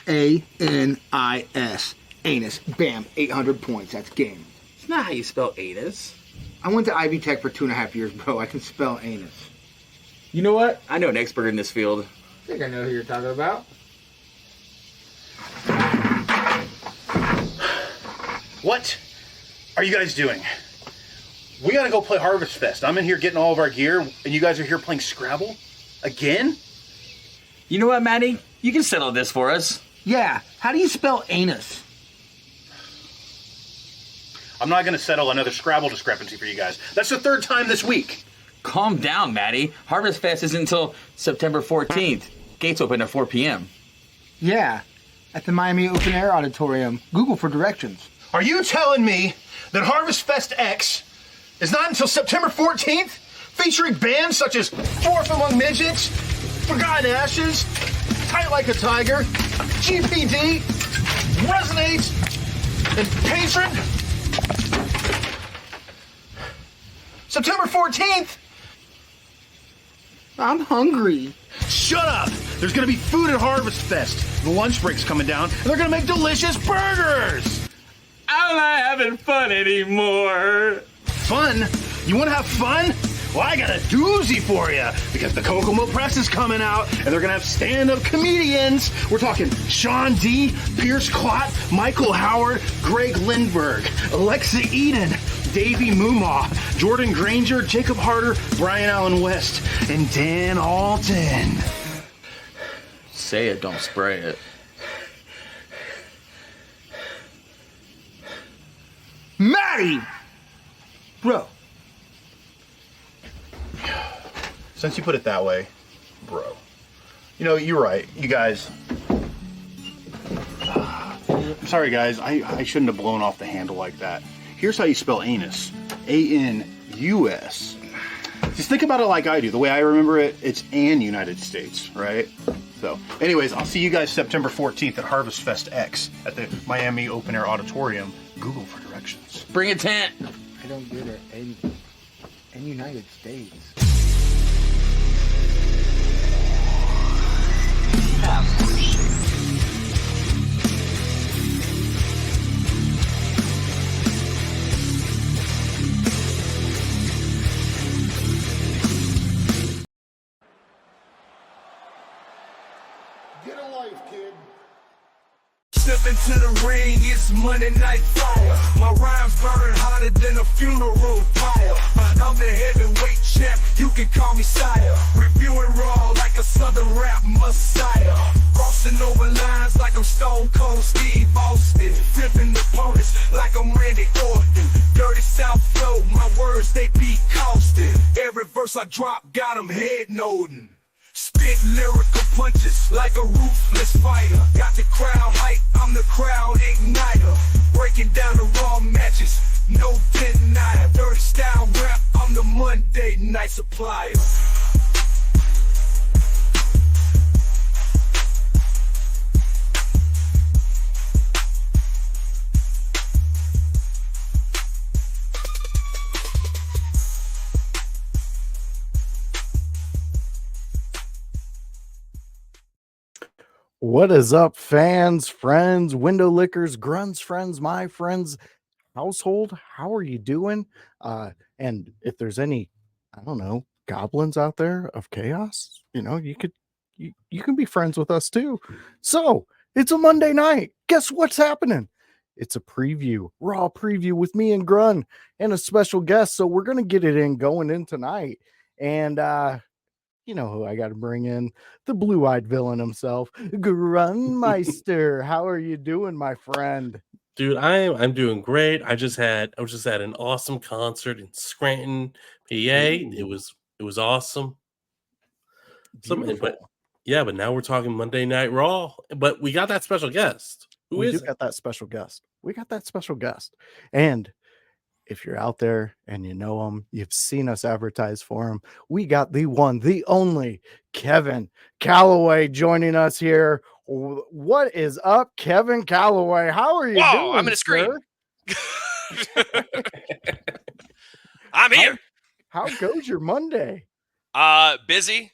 A-N-I-S. Anus. Bam. 800 points. That's game. It's not how you spell anus. I went to Ivy Tech for 2.5 years, bro. I can spell anus. You know what? I know an expert in this field. I think I know who you're talking about. What are you guys doing? We gotta go play Harvest Fest. I'm in here getting all of our gear, and you guys are here playing Scrabble? Again? You know what, Maddie? You can settle this for us. Yeah. How do you spell anus? I'm not gonna settle another Scrabble discrepancy for you guys. That's the third time this week. Calm down, Maddie. Harvest Fest isn't until September 14th. Gates open at 4 p.m. Yeah. At the Miami Open Air Auditorium. Google for directions. Are you telling me that Harvest Fest X is not until September 14th? Featuring bands such as Fourth Among Midgets, Forgotten Ashes, Tight Like a Tiger, GPD, Resonate, and Patron? September 14th? I'm hungry. Shut up! There's gonna be food at Harvest Fest. The lunch break's coming down, and they're gonna make delicious burgers! I'm not having fun anymore. Fun? You wanna have fun? Well, I got a doozy for you, because the Kokomo Press is coming out, and they're gonna have stand-up comedians. We're talking Sean D., Pierce Clott, Michael Howard, Greg Lindberg, Alexa Eden, Davey Moomaw, Jordan Granger, Jacob Harder, Brian Allen West, and Dan Alton. Say it, don't spray it. Maddie! Bro. Since you put it that way, bro. You know, you're right. You guys... I'm sorry, guys. I shouldn't have blown off the handle like that. Here's how you spell anus. A-N-U-S. Just think about it like I do. The way I remember it, it's an United States, right? So, anyways, I'll see you guys September 14th at Harvest Fest X at the Miami Open Air Auditorium. Google for directions. Bring a tent. I don't get it. In United States. Get a life, kid. Step into the ring, it's Monday Night Fire. My rhymes burn hotter than a funeral pyre. I'm the heavyweight champ, you can call me sire. Reviewing raw like a southern rap messiah. Crossing over lines like I'm Stone Cold Steve Austin. Flipping opponents like I'm Randy Orton. Dirty South flow, my words they be costing. Every verse I drop got them head nodding. Spit lyrical punches like a ruthless fighter. Got the crowd hype, I'm the crowd igniter. Breaking down the raw matches, no denier. Dirty style rap, I'm the Monday night supplier. What is up, fans, friends, window lickers, grunts, friends, my friends, household? How are you doing? And if there's any, I don't know, goblins out there of chaos, you know, you can be friends with us too. So it's a Monday night. Guess what's happening? It's a preview, raw preview with me and Grun and a special guest. So we're gonna get it in going in tonight. And you know who I got to bring in? The blue-eyed villain himself, Grunmeister. How are you doing, my friend? Dude, I'm doing great. I was just at an awesome concert in Scranton, PA. Ooh. It was awesome. But now we're talking Monday Night Raw. But we got that special guest. We got that special guest. And if you're out there and you know him, you've seen us advertise for him. We got the one, the only Kevin Kalloway joining us here. What is up, Kevin Kalloway? How are you doing? I'm gonna scream. I'm here. How goes your Monday? Busy.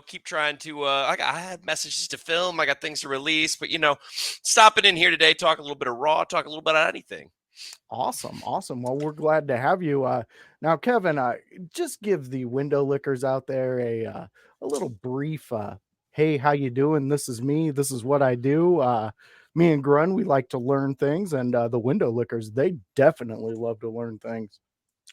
keep trying to, I had messages to film. I got things to release, but, stopping in here today, talk a little bit of Raw, talk a little bit about anything. Awesome. Well, we're glad to have you. Now, Kevin, just give the window lickers out there a little brief. Hey, how you doing? This is me. This is what I do. Me and Grun, we like to learn things, and the window lickers, they definitely love to learn things.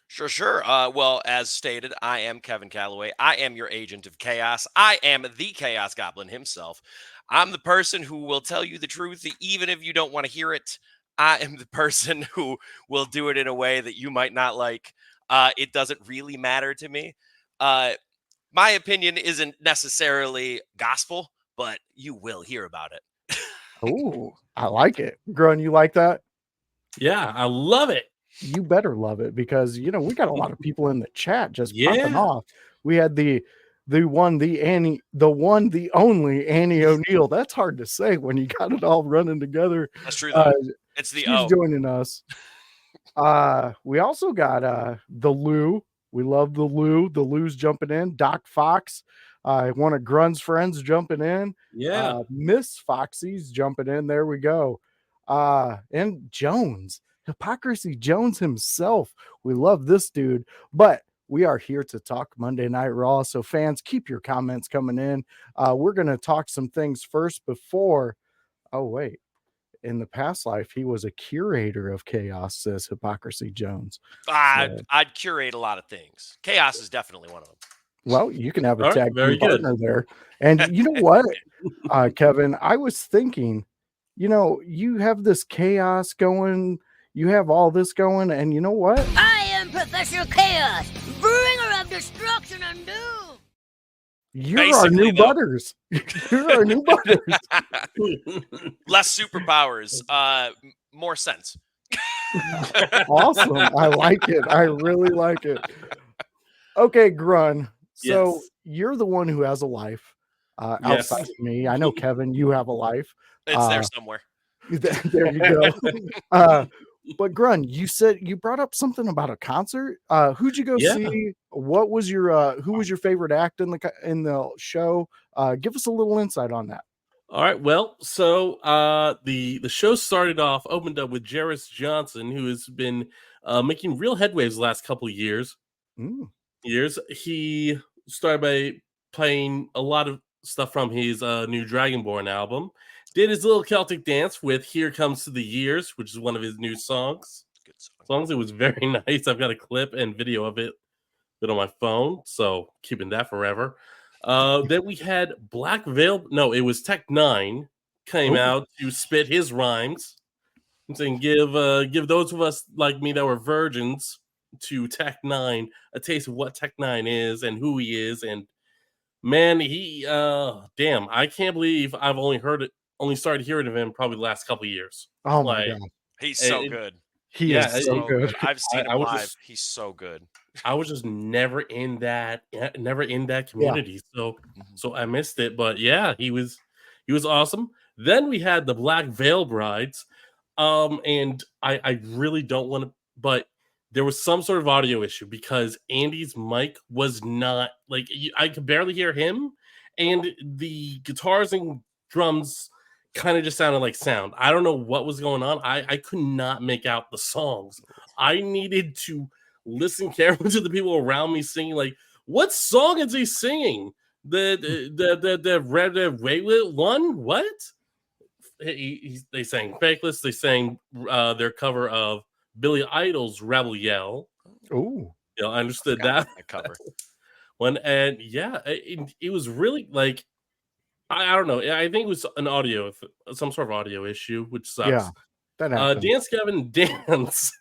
Sure. Well, as stated, I am Kevin Kalloway. I am your agent of chaos. I am the Chaos Goblin himself. I'm the person who will tell you the truth, even if you don't want to hear it. I am the person who will do it in a way that you might not like. It doesn't really matter to me. My opinion isn't necessarily gospel, but you will hear about it. Oh, I like it. Grun, you like that? Yeah, I love it. You better love it because we got a lot of people in the chat just popping Yeah. off. We had the only Annie O'Neill. That's hard to say when you got it all running together. That's true, though. It's the She's joining us. We also got the Lou. We love the Lou. The Lou's jumping in. Doc Fox, one of Grun's friends jumping in. Yeah. Miss Foxy's jumping in. There we go. And Jones. Hypocrisy Jones himself. We love this dude, but we are here to talk Monday Night Raw. So fans, keep your comments coming in. We're going to talk some things first before. Oh, wait. In the past life, he was a curator of chaos, says Hypocrisy Jones. I'd curate a lot of things. Chaos is definitely one of them. Well, you can have a All right, tag very team good. partner there. And you know what, Kevin, I was thinking, you have this chaos going. You have all this going, and you know what? I am Professor Chaos, bringer of destruction and doom. You're our Basically, new though. butters. You're our new butters. Less superpowers, more sense. Awesome. I like it. I really like it. Okay, Grun. So Yes. you're the one who has a life outside of me. I know, Kevin, you have a life. It's there somewhere. There you go. But Grun, you brought up something about a concert. Who'd you go see? What was your who was your favorite act in the show? Give us a little insight on that. All right. Well, so the show opened up with Jarvis Johnson, who has been making real headways the last couple of years. He started by playing a lot of stuff from his new Dragonborn album. Did his little Celtic dance with "Here Comes to the Years," which is one of his new songs. Good song. It was very nice. I've got a clip and video of it on my phone, so keeping that forever. Then we had Black Veil. No, it was Tech 9 came out to spit his rhymes and saying, give those of us like me that were virgins to Tech 9 a taste of what Tech 9 is and who he is. And man, he damn, I can't believe I've only started hearing of him probably the last couple of years. Oh my god, he's so good. He is so good. I've seen him live. He's so good. I was just never in that community, so I missed it. But yeah, he was awesome. Then we had the Black Veil Brides, and I really don't want to, but there was some sort of audio issue because Andy's mic was not I could barely hear him, and the guitars and drums kind of just sounded like sound. I don't know what was going on. I could not make out the songs. I needed to listen carefully to the people around me singing. Like, what song is he singing? The Red Waylit one? What? They sang Fakeless. They sang their cover of Billy Idol's Rebel Yell. Oh, I understood that cover. And yeah, it was really like. I don't know. I think it was some sort of audio issue, which sucks. Yeah, that happened. Dance Gavin Dance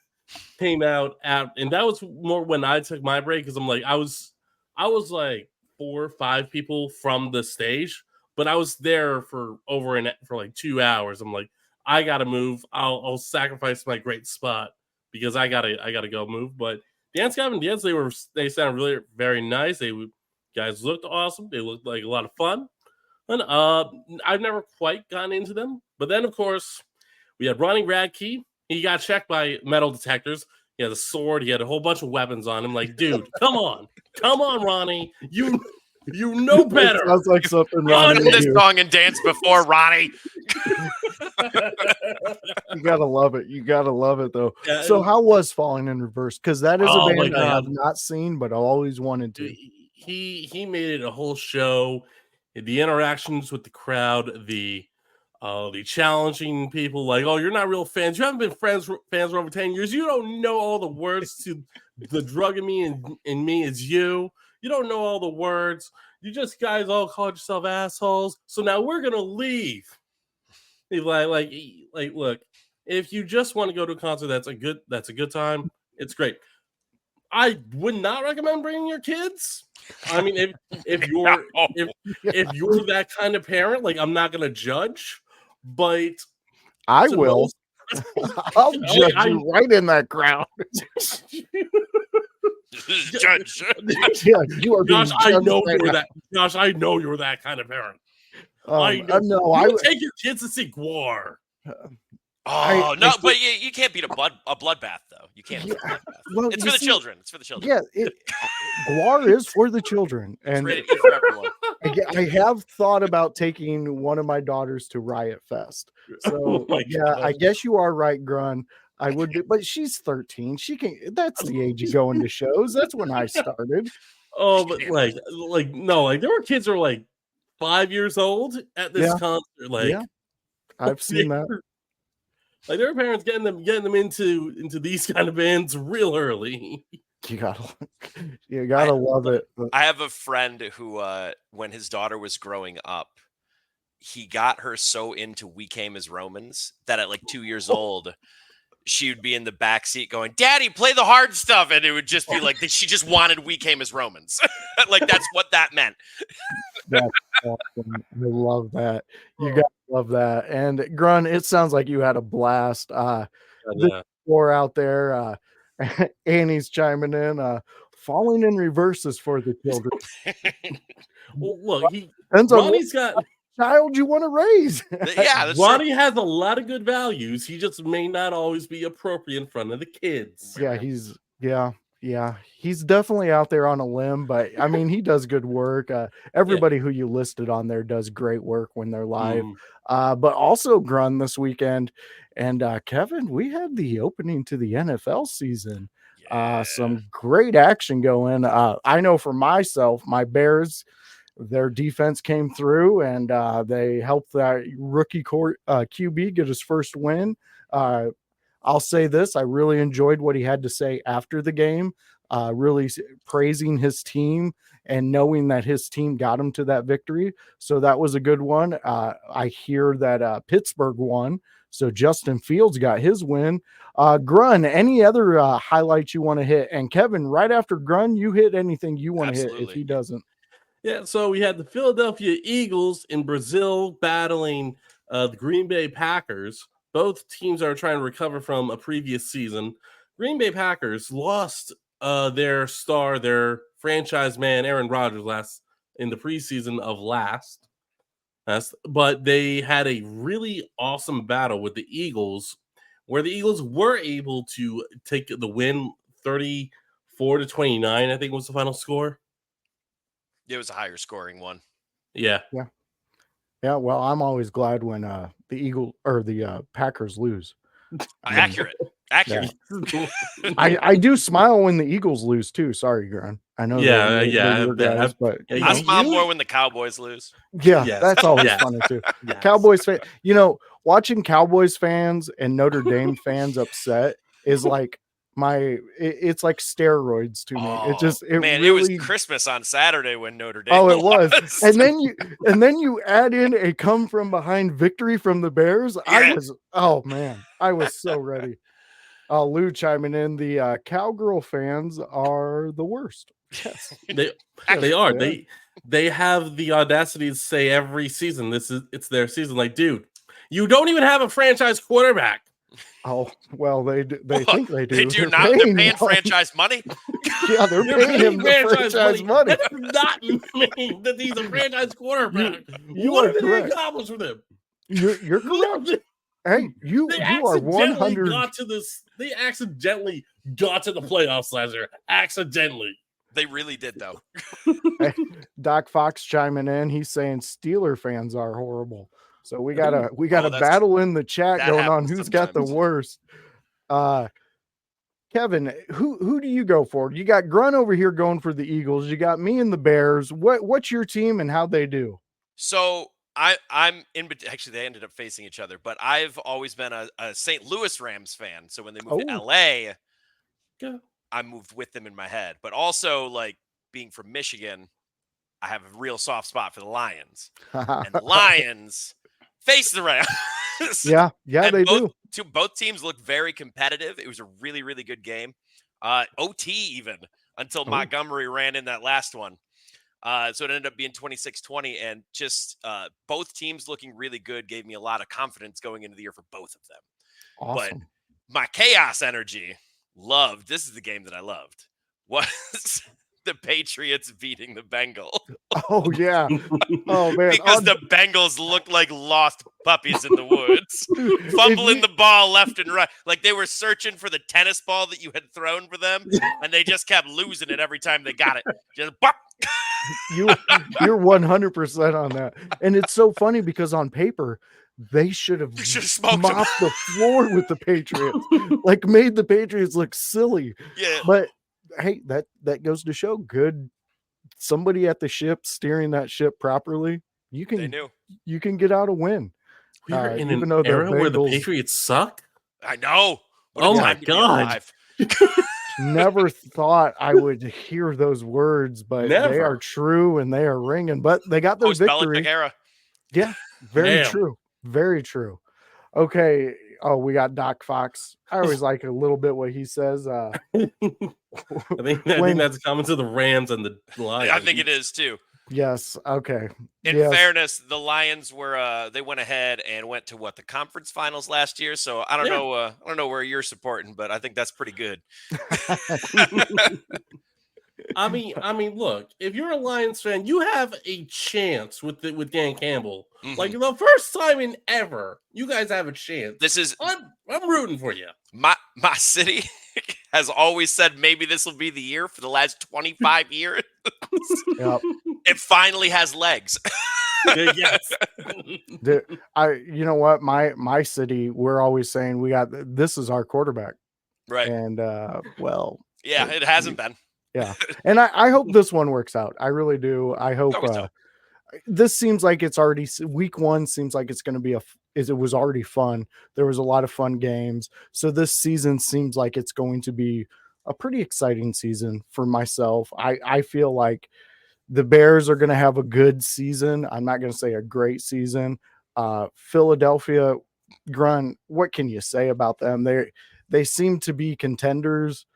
came out and that was more when I took my break because I'm like I was like 4 or 5 people from the stage, but I was there for like 2 hours. I'm like I gotta move. I'll sacrifice my great spot because I gotta go move. But Dance Gavin Dance, they sounded really very nice. Guys looked awesome. They looked like a lot of fun. And I've never quite gotten into them. But then, of course, we had Ronnie Radke. He got checked by metal detectors. He had a sword. He had a whole bunch of weapons on him. Like, dude, come on, Ronnie. You know better. It sounds like something You've Ronnie done would this do. song and dance before, Ronnie. You gotta love it. You gotta love it, though. Yeah, So, how was Falling in Reverse? Because that is a Oh my band that God. I've not seen, but I always wanted to. He made it a whole show. The interactions with the crowd, the challenging people, like, oh, you're not real fans. You haven't been fans for over 10 years. You don't know all the words to the drug in me and me is you. You don't know all the words. You just guys all called yourself assholes. So now we're gonna leave. Like, look, if you just want to go to a concert, that's a good time. It's great. I would not recommend bringing your kids. I mean, if you're if you're that kind of parent, like, I'm not gonna judge, but I will. I'll judge I- you right in that crowd. Judge. Yeah, you are being Josh, I judged know right you're now. that. Josh, I know you're that kind of parent. I know. No, I You take your kids to see Guar. Oh no, but you can't beat a bloodbath though. You can't. Beat a bloodbath. well, It's you for the see, children. It's for the children. Yeah, Guar is for the children, It's and rated E for everyone. I have thought about taking one of my daughters to Riot Fest. So Oh my yeah, God. I guess you are right, Grun. I would do, but she's 13. She can. That's the age of going to shows. That's when I started. Oh, but no, like there were kids who were like 5 years old at this Yeah. concert. Like, Yeah, I've seen that. Like, there were parents getting them into these kind of bands real early. You gotta love it. I have a friend who, when his daughter was growing up, he got her so into We Came as Romans that at like 2 years old, she would be in the back seat going, "Daddy, play the hard stuff," and it would just be like she just wanted We Came as Romans. Like, that's what that meant. That's awesome. I love that. You gotta love that. And Grun, it sounds like you had a blast. The floor out there. Annie's chiming in. Falling in reverses for the children. Well, look, Depends on what Ronnie's got child you want to raise. Yeah, that's Ronnie has a lot of good values. He just may not always be appropriate in front of the kids. Yeah, he's definitely out there on a limb, but I mean, he does good work. Everybody who you listed on there does great work when they're live. But also Grun this weekend. And Kevin, we had the opening to the NFL season. Some great action going. I know for myself, my Bears, their defense came through and they helped that rookie QB get his first win. I'll say this. I really enjoyed what he had to say after the game, really praising his team and knowing that his team got him to that victory. So that was a good one. I hear that Pittsburgh won. So Justin Fields got his win. Grun, any other highlights you want to hit? And Kevin, right after Grun, you hit anything you want to hit if he doesn't. Yeah, so we had the Philadelphia Eagles in Brazil battling the Green Bay Packers. Both teams are trying to recover from a previous season. Green Bay Packers lost their star, their franchise man, Aaron Rodgers, in the preseason of last. But they had a really awesome battle with the Eagles, where the Eagles were able to take the win 34-29, I think was the final score. It was a higher scoring one. Yeah. Well, I'm always glad when the Eagle or the Packers lose. Accurate. I do smile when the Eagles lose too. Sorry, Grun. I know. Yeah. Guys, but I smile more when the Cowboys lose. Yeah, that's always funny too. Yes. Cowboys fan, watching Cowboys fans and Notre Dame fans upset is like it's like steroids to me. It was Christmas on Saturday when Notre Dame. Oh, it was. And then you add in a come from behind victory from the Bears. Yeah. I was so ready. Lou chiming in, the Cowgirl fans are the worst. Yes. They are. They have the audacity to say every season it's their season. Like, dude, you don't even have a franchise quarterback. Oh, well, they think they do. They do They're not. They're paying one. franchise money. Yeah, they're paying him the franchise money. That does not mean that he's a franchise quarterback. You what are did they correct. accomplish with him? You're correct. Hey, you are 100. They accidentally got to the playoffs last year. Accidentally. They really did, though. Doc Fox chiming in. He's saying Steeler fans are horrible. So we got a that's- battle in the chat that going on. happens Who's got the sometimes. worst? Kevin, who do you go for? You got Grun over here going for the Eagles. You got me and the Bears. What's your team and how they do? So I'm in. Actually, they ended up facing each other, but I've always been a St. Louis Rams fan. So when they moved to LA, I moved with them in my head. But also, like being from Michigan, I have a real soft spot for the Lions, and the Lions face the Rams. Yeah, And they do. Both teams looked very competitive. It was a really, really good game. OT even until Montgomery ran in that last one. So it ended up being 26-20, and just both teams looking really good gave me a lot of confidence going into the year for both of them. Awesome. But my chaos energy this is the game that I loved, was the Patriots beating the Bengals. Oh, yeah. Oh, man. Because the Bengals looked like lost puppies in the woods, fumbling the ball left and right. Like they were searching for the tennis ball that you had thrown for them, and they just kept losing it every time they got it. Just bop. You're 100% on that. And it's so funny because on paper, they should have mopped the floor with the Patriots, like made the Patriots look silly. Yeah. But hey, that goes to show somebody at the ship steering that ship properly. You can get out a win. We're in an era where the Patriots suck. I know. Oh my God. Never thought I would hear those words, but they are true and they are ringing. But they got their victory. Era. Yeah, very true. Very true. Okay. Oh, we got Doc Fox. I always like a little bit what he says. I think that's common to the Rams and the Lions. I think it is too. Yes. Okay. In fairness, the Lions were they went ahead and went to the conference finals last year. So I don't know. I don't know where you're supporting, but I think that's pretty good. I mean, look, if you're a Lions fan, you have a chance with Dan Campbell. Mm-hmm. Like the first time in ever, you guys have a chance. I'm rooting for you. My city has always said maybe this will be the year for the last 25 years. Yep. It finally has legs. Yes. You know what? My city, we're always saying this is our quarterback. Right. And yeah, it hasn't been. Yeah. And I hope this one works out. I really do. I hope this seems like it's already week 1 seems like it's going to be it was already fun. There was a lot of fun games. So this season seems like it's going to be a pretty exciting season for myself. I feel like the Bears are going to have a good season. I'm not going to say a great season. Philadelphia, Grun, what can you say about them? They seem to be contenders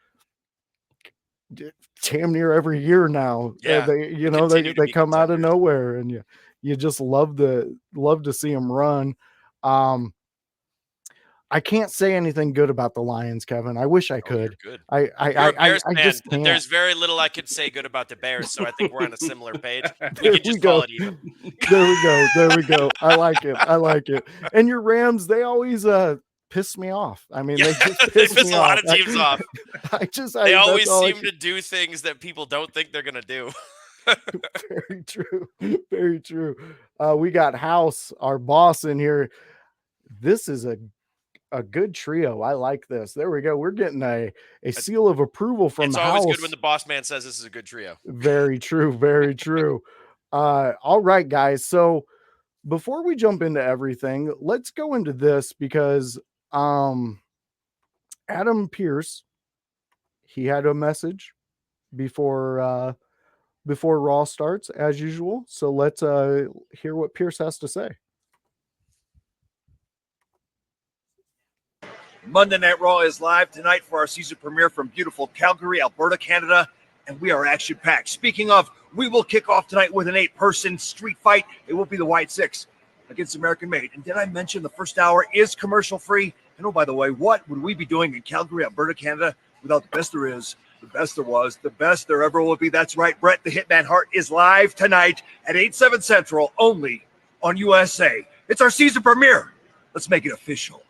damn near every year now. Yeah, they come out of nowhere, and you just love to see them run. I can't say anything good about the Lions, Kevin. I wish I could. Good. I just can't. There's very little I could say good about the Bears, so I think we're on a similar page. There we go. There we go. I like it. And your Rams, they always piss me off. I mean, they just piss me a lot of teams off. They always seem to do things that people don't think they're gonna do. Very true. Very true. We got House, our boss, in here. This is a good trio. I like this. There we go. We're getting a seal of approval from the House. It's always good when the boss man says this is a good trio. Very true. Very true. All right, guys. So before we jump into everything, let's go into this because Adam Pierce, he had a message before Raw starts as usual. So let's hear what Pierce has to say. Monday Night Raw is live tonight for our season premiere from beautiful Calgary, Alberta, Canada, and we are action-packed. Speaking of, we will kick off tonight with an 8-person street fight. It will be the White Six against American Made. And did I mention the first hour is commercial-free? And oh, by the way, what would we be doing in Calgary, Alberta, Canada without the best there is, the best there was, the best there ever will be? That's right, Bret the Hitman Hart is live tonight at 8/7 Central, only on USA. It's our season premiere. Let's make it official.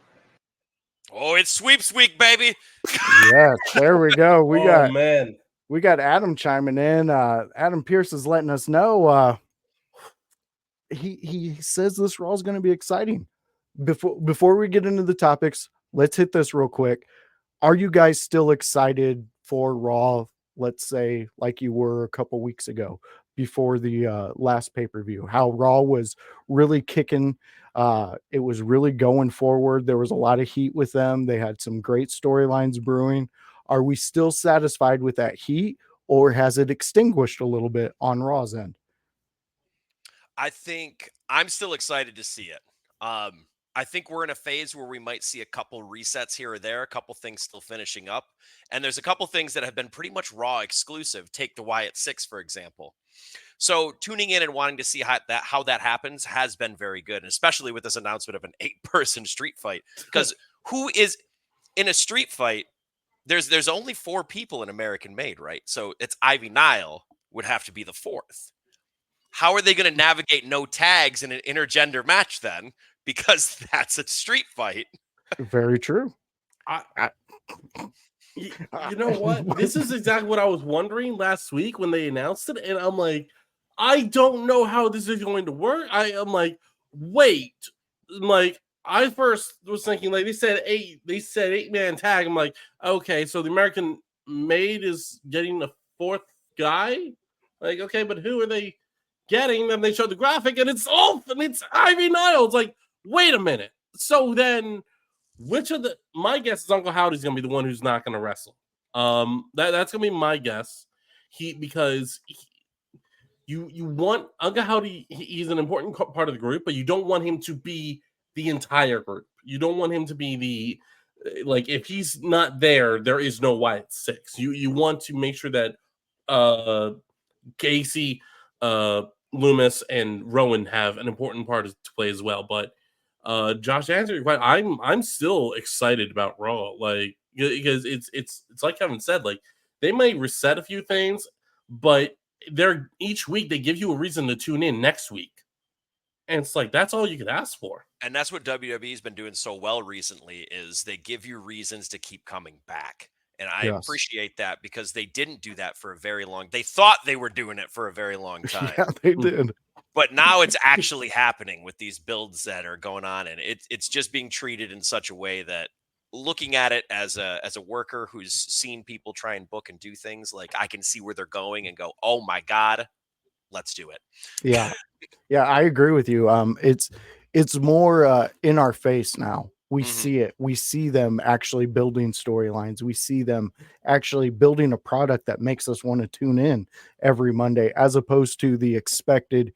Oh, it's sweeps week, baby. Yes, there we go. We got man. we got Adam chiming in. Adam Pierce is letting us know. He says this Raw is going to be exciting. Before we get into the topics, let's hit this real quick. Are you guys still excited for Raw? Let's say like you were a couple weeks ago before the last pay-per-view, how Raw was really kicking. It was really going forward. There was a lot of heat with them. They had some great storylines brewing. Are we still satisfied with that heat, or has it extinguished a little bit on Raw's end? I think I'm still excited to see it. I think we're in a phase where we might see a couple resets here or there, a couple things still finishing up. And there's a couple things that have been pretty much Raw exclusive. Take the Wyatt Six, for example. So tuning in and wanting to see how that happens has been very good, and especially with this announcement of an 8-person street fight. Because who is in a street fight? There's only 4 people in American Made, right? So it's Ivy Nile would have to be the 4th. How are they going to navigate no tags in an intergender match then? Because that's a street fight. Very true. You know what? This is exactly what I was wondering last week when they announced it, and I'm like, I don't know how this is going to work. I'm like, wait, like I first was thinking like they said 8-man tag. I'm like, okay, so the American Made is getting a 4th guy. Like, okay, but who are they getting? Then they showed the graphic, and it's Ivy Niles. Like, wait a minute. So then, my guess is Uncle Howdy's gonna be the one who's not gonna wrestle. That's gonna be my guess. Because you want Uncle Howdy. He's an important part of the group, but you don't want him to be the entire group. You don't want him to be if he's not there, there is no Wyatt Six. You want to make sure that Casey, Loomis, and Rowan have an important part to play as well. But Josh, to answer your question, I'm still excited about Raw, because it's like Kevin said, like they may reset a few things, but each week they give you a reason to tune in next week, and it's like that's all you could ask for. And that's what WWE's been doing so well recently is they give you reasons to keep coming back. And I appreciate that because they didn't do that for a very long. They thought they were doing it for a very long time. Yeah, they did. But now it's actually happening with these builds that are going on, and it's just being treated in such a way that, looking at it as a worker who's seen people try and book and do things, like I can see where they're going and go, oh my God, let's do it. Yeah. Yeah, I agree with you. It's more in our face now. We see it. We see them actually building storylines. We see them actually building a product that makes us want to tune in every Monday, as opposed to the expected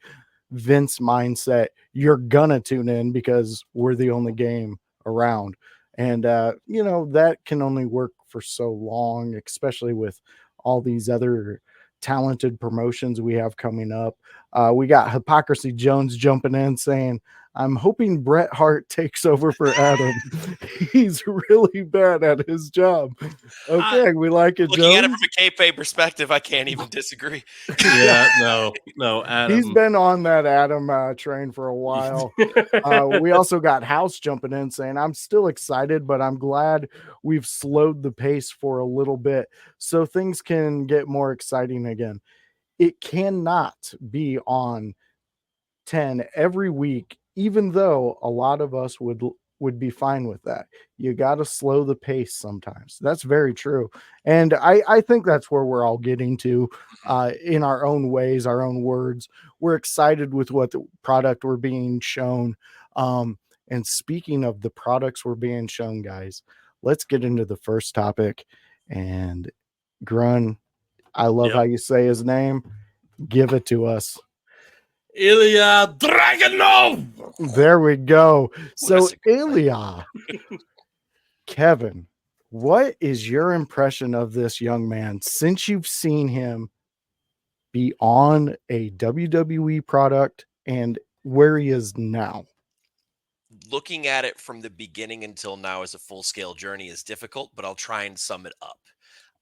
Vince mindset. You're gonna tune in because we're the only game around. And that can only work for so long, especially with all these other talented promotions we have coming up. We got Hypocrisy Jones jumping in saying, I'm hoping Bret Hart takes over for Adam. He's really bad at his job. Okay, we like it, Looking Jones. at it from a kayfabe perspective, I can't even disagree. Yeah, no, Adam. He's been on that Adam train for a while. We also got House jumping in saying, I'm still excited, but I'm glad we've slowed the pace for a little bit so things can get more exciting again. It cannot be on 10 every week, even though a lot of us would be fine with that. You got to slow the pace sometimes. That's very true. And I think that's where we're all getting to in our own ways, our own words. We're excited with what the product we're being shown. And speaking of the products we're being shown, guys, let's get into the first topic. And Grun, I love how you say his name. Give it to us. Ilya Dragunov. There we go. So Ilya, Kevin, what is your impression of this young man since you've seen him be on a WWE product and where he is now? Looking at it from the beginning until now as a full-scale journey is difficult, but I'll try and sum it up.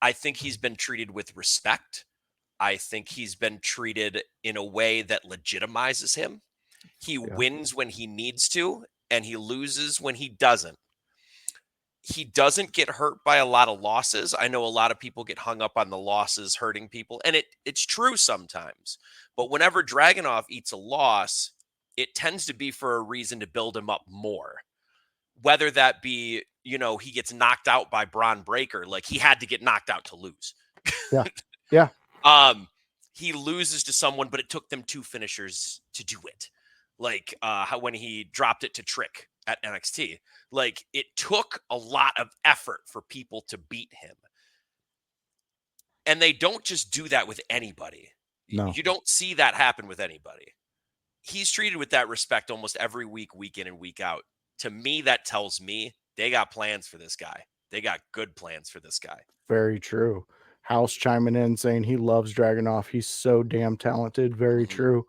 I think he's been treated with respect. I think he's been treated in a way that legitimizes him. He wins when he needs to, and he loses when he doesn't. he doesn't get hurt by a lot of losses. I know a lot of people get hung up on the losses hurting people, and it's true sometimes. But whenever Dragunov eats a loss, it tends to be for a reason to build him up more. Whether that be, he gets knocked out by Braun Breaker, like he had to get knocked out to lose. Yeah. Yeah. He loses to someone, but it took them 2 finishers to do it. Like when he dropped it to Trick at NXT. Like it took a lot of effort for people to beat him. And they don't just do that with anybody. No. You don't see that happen with anybody. He's treated with that respect almost every week, week in and week out. To me, that tells me they got plans for this guy. They got good plans for this guy. Very true. House chiming in saying he loves Dragunov. He's so damn talented. Very true.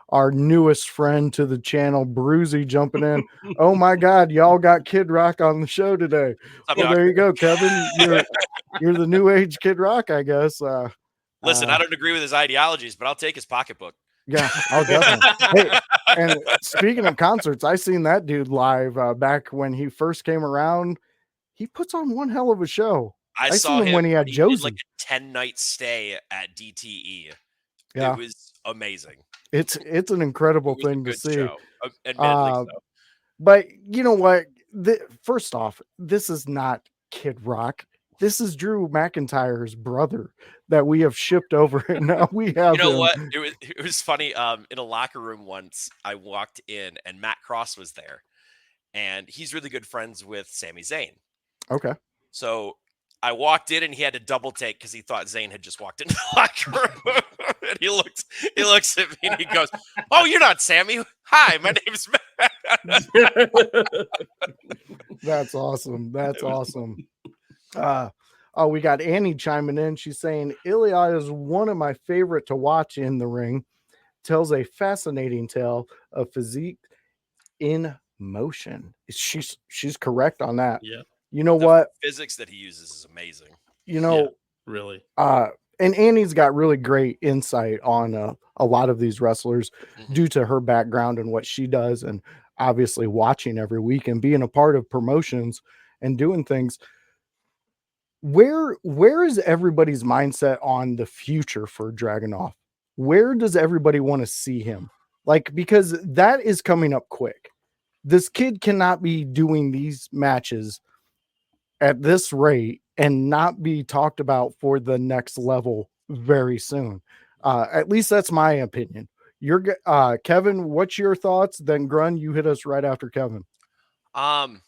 Our newest friend to the channel, Bruzy, jumping in. Oh my God, y'all got Kid Rock on the show today. Well, there you go, Kevin. You're the new age Kid Rock, I guess. Listen, I don't agree with his ideologies, but I'll take his pocketbook. Yeah, I'll definitely. Hey, and speaking of concerts, I seen that dude live back when he first came around. He puts on one hell of a show. I saw seen him when he had Josie. Did like a 10-night stay at DTE. Yeah. It was amazing. It's an incredible thing to see. Show. Admittedly so. But you know what? First off, this is not Kid Rock. This is Drew McIntyre's brother that we have shipped over, and now we have. You know what? It was funny. In a locker room once, I walked in, and Matt Cross was there, and he's really good friends with Sami Zayn. Okay. So I walked in, and he had to double take because he thought Zayn had just walked into the locker room. And he looks at me, and he goes, "Oh, you're not Sammy. Hi, my name's Matt." That's awesome. That's awesome. We got Annie chiming in. She's saying Ilya is one of my favorite to watch in the ring. Tells a fascinating tale of physique in motion. She's correct on that. Yeah. You know the what? Physics that he uses is amazing. You know, yeah, really. And Annie's got really great insight on a lot of these wrestlers due to her background and what she does, and obviously watching every week and being a part of promotions and doing things. Where is everybody's mindset on the future for Dragunov? Where does everybody want to see him? Like, because that is coming up quick. This kid cannot be doing these matches at this rate and not be talked about for the next level very soon. At least that's my opinion. Kevin, what's your thoughts? Then Grun, you hit us right after Kevin. I'll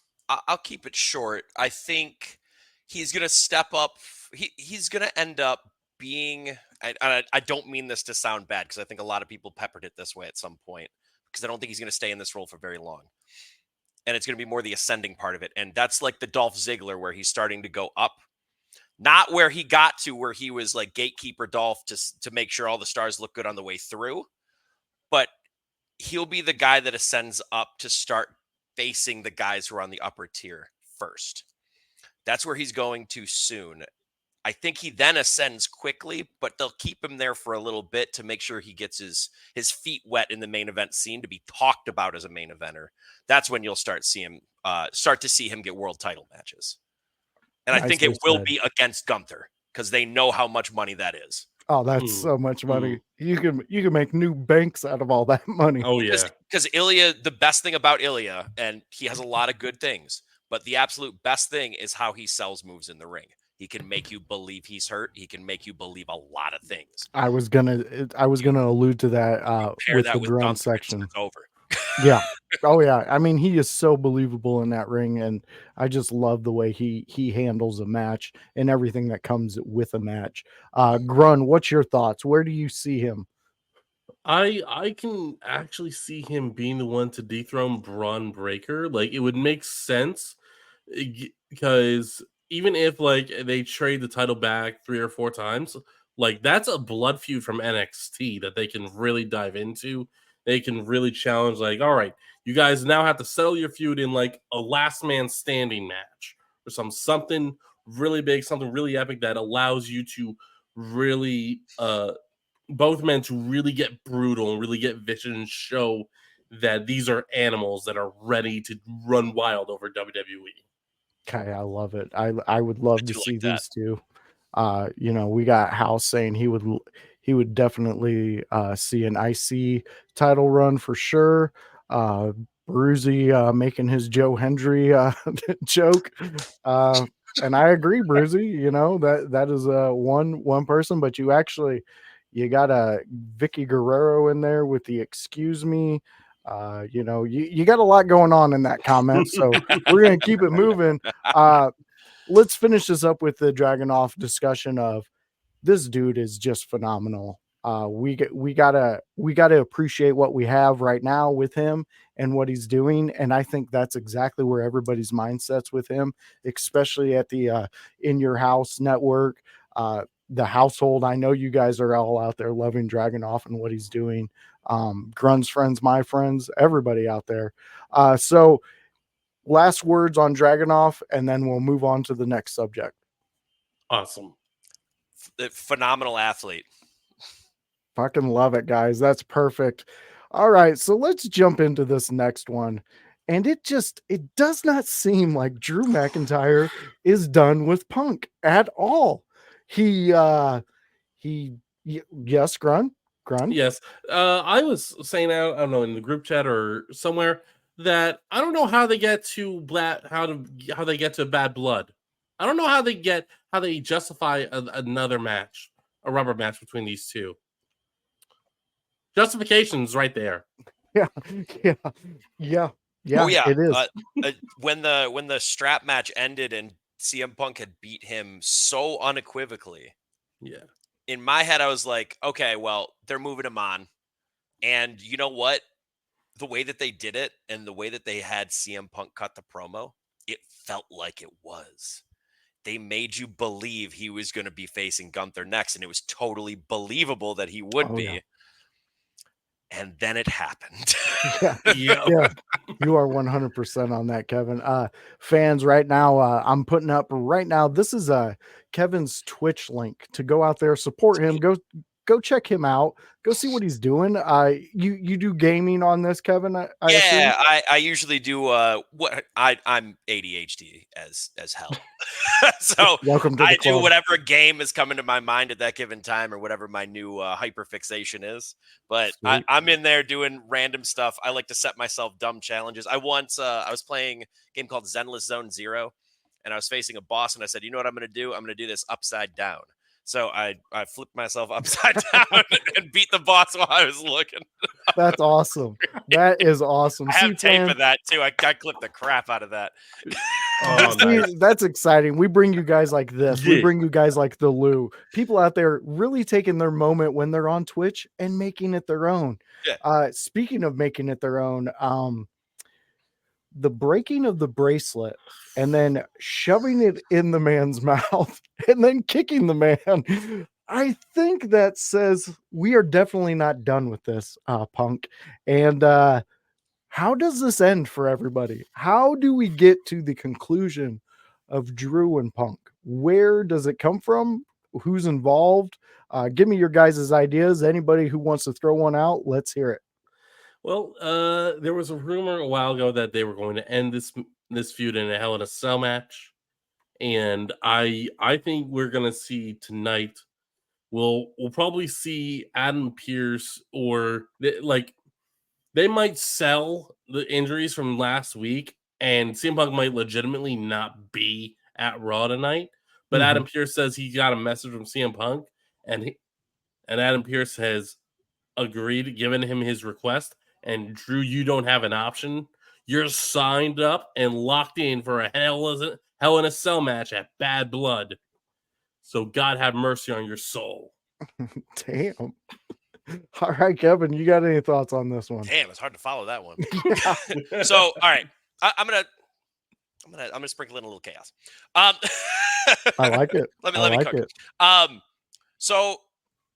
keep it short. I think he's going to step up. He's going to end up being, I don't mean this to sound bad because I think a lot of people peppered it this way at some point because I don't think he's going to stay in this role for very long. And it's going to be more the ascending part of it. And that's like the Dolph Ziggler where he's starting to go up. Not where he got to where he was like gatekeeper Dolph to make sure all the stars look good on the way through. But he'll be the guy that ascends up to start facing the guys who are on the upper tier first. That's where he's going to soon. I think he then ascends quickly, but they'll keep him there for a little bit to make sure he gets his feet wet in the main event scene to be talked about as a main eventer. That's when you'll start to see him get world title matches. And I think it will be against Gunther because they know how much money that is. Oh, that's so much money. You can make new banks out of all that money. Oh yeah. Because Ilya, the best thing about Ilya, and he has a lot of good things, but the absolute best thing is how he sells moves in the ring. He can make you believe he's hurt. He can make you believe a lot of things. I was gonna allude to that with the Grun section. It's over. Yeah. Oh yeah. I mean, he is so believable in that ring, and I just love the way he handles a match and everything that comes with a match. Grun, what's your thoughts? Where do you see him? I can actually see him being the one to dethrone Braun Breaker. Like, it would make sense because even if like they trade the title back 3 or 4 times, like that's a blood feud from NXT that they can really dive into. They can really challenge, like, all right, you guys now have to settle your feud in like a last man standing match or something really big, something really epic that allows you to really both men to really get brutal and really get vicious and show that these are animals that are ready to run wild over WWE. Okay, I love it. I would love to do see like that. these two. We got House saying he would definitely see an IC title run for sure. Bruzy making his Joe Hendry joke. And I agree, Bruzy. That is one person, but you got a Vicky Guerrero in there with the excuse me. You got a lot going on in that comment, so we're gonna keep it moving. Let's finish this up with the Dragunov discussion of this dude is just phenomenal. We gotta appreciate what we have right now with him and what he's doing, and I think that's exactly where everybody's mindset's with him, especially at the In Your House network, the household. I know you guys are all out there loving Dragunov and what he's doing. Grun's friends, my friends, everybody out there. So last words on Dragunov, and then we'll move on to the next subject. Awesome. Phenomenal athlete. Fucking love it, guys. That's perfect. All right, so let's jump into this next one. And it does not seem like Drew McIntyre is done with Punk at all. Yes, Grun. Yes. I was saying out, I don't know, in the group chat or somewhere that I don't know how they get to how they get to bad blood. I don't know how they justify another match, a rubber match between these two. Justification's right there. Yeah. Oh yeah. It is. When the strap match ended and CM Punk had beat him so unequivocally. Yeah. In my head, I was like, okay, well, they're moving him on. And you know what? The way that they did it and the way that they had CM Punk cut the promo, it felt like it was. They made you believe he was going to be facing Gunther next, and it was totally believable that he would be. Yeah. And then it happened. Yeah. You are 100% on that, Kevin. Fans, right now, I'm putting up right now. This is Kevin's Twitch link to go out there, support him. Go check him out. Go see what he's doing. You do gaming on this, Kevin? I assume? I usually do. What I'm ADHD as hell, so welcome to the I club. do whatever game is coming to my mind at that given time, or whatever my new hyperfixation is. But I'm in there doing random stuff. I like to set myself dumb challenges. I was playing a game called Zenless Zone Zero, and I was facing a boss, and I said, you know what I'm going to do? I'm going to do this upside down. So I flipped myself upside down and beat the boss while I was looking. That's awesome. That is awesome. I have tape of that too. I clipped the crap out of that. Nice. That's exciting. We bring you guys like this. We bring you guys like the Lou. People out there really taking their moment when they're on Twitch and making it their own. Yeah. Speaking of making it their own, the breaking of the bracelet and then shoving it in the man's mouth and then kicking the man. I think that says we are definitely not done with this, Punk. And how does this end for everybody? How do we get to the conclusion of Drew and Punk? Where does it come from? Who's involved? Give me your guys' ideas. Anybody who wants to throw one out, let's hear it. Well, there was a rumor a while ago that they were going to end this feud in a Hell in a Cell match, and I think we're gonna see tonight. We'll probably see Adam Pearce, or they might sell the injuries from last week, and CM Punk might legitimately not be at Raw tonight. But Adam Pearce says he got a message from CM Punk, and Adam Pearce has agreed, given him his request. And Drew, you don't have an option. You're signed up and locked in for a Hell in a Cell match at Bad Blood. So God have mercy on your soul. Damn. All right, Kevin, you got any thoughts on this one? Damn, it's hard to follow that one. So, all right, I'm gonna sprinkle in a little chaos. I like it. Let me cook it. So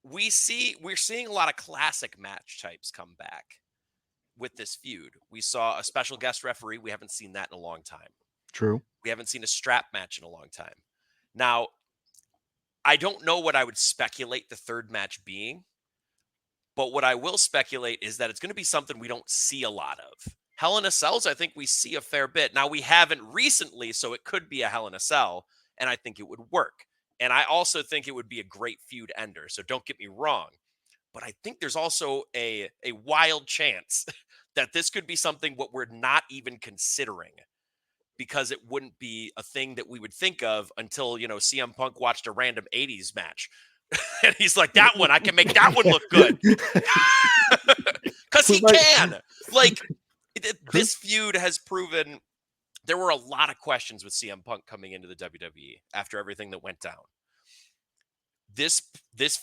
we're seeing a lot of classic match types come back with this feud. We saw a special guest referee. We haven't seen that in a long time. True. We haven't seen a strap match in a long time. Now, I don't know what I would speculate the third match being, but what I will speculate is that it's going to be something we don't see a lot of. Hell in a Cells, I think we see a fair bit. Now, we haven't recently, so it could be a Hell in a Cell, and I think it would work. And I also think it would be a great feud ender, so don't get me wrong. But I think there's also a wild chance that this could be something what we're not even considering, because it wouldn't be a thing that we would think of until, CM Punk watched a random 80s match. And he's like, that one, I can make that one look good. Because he can. Like, this feud has proven there were a lot of questions with CM Punk coming into the WWE after everything that went down. This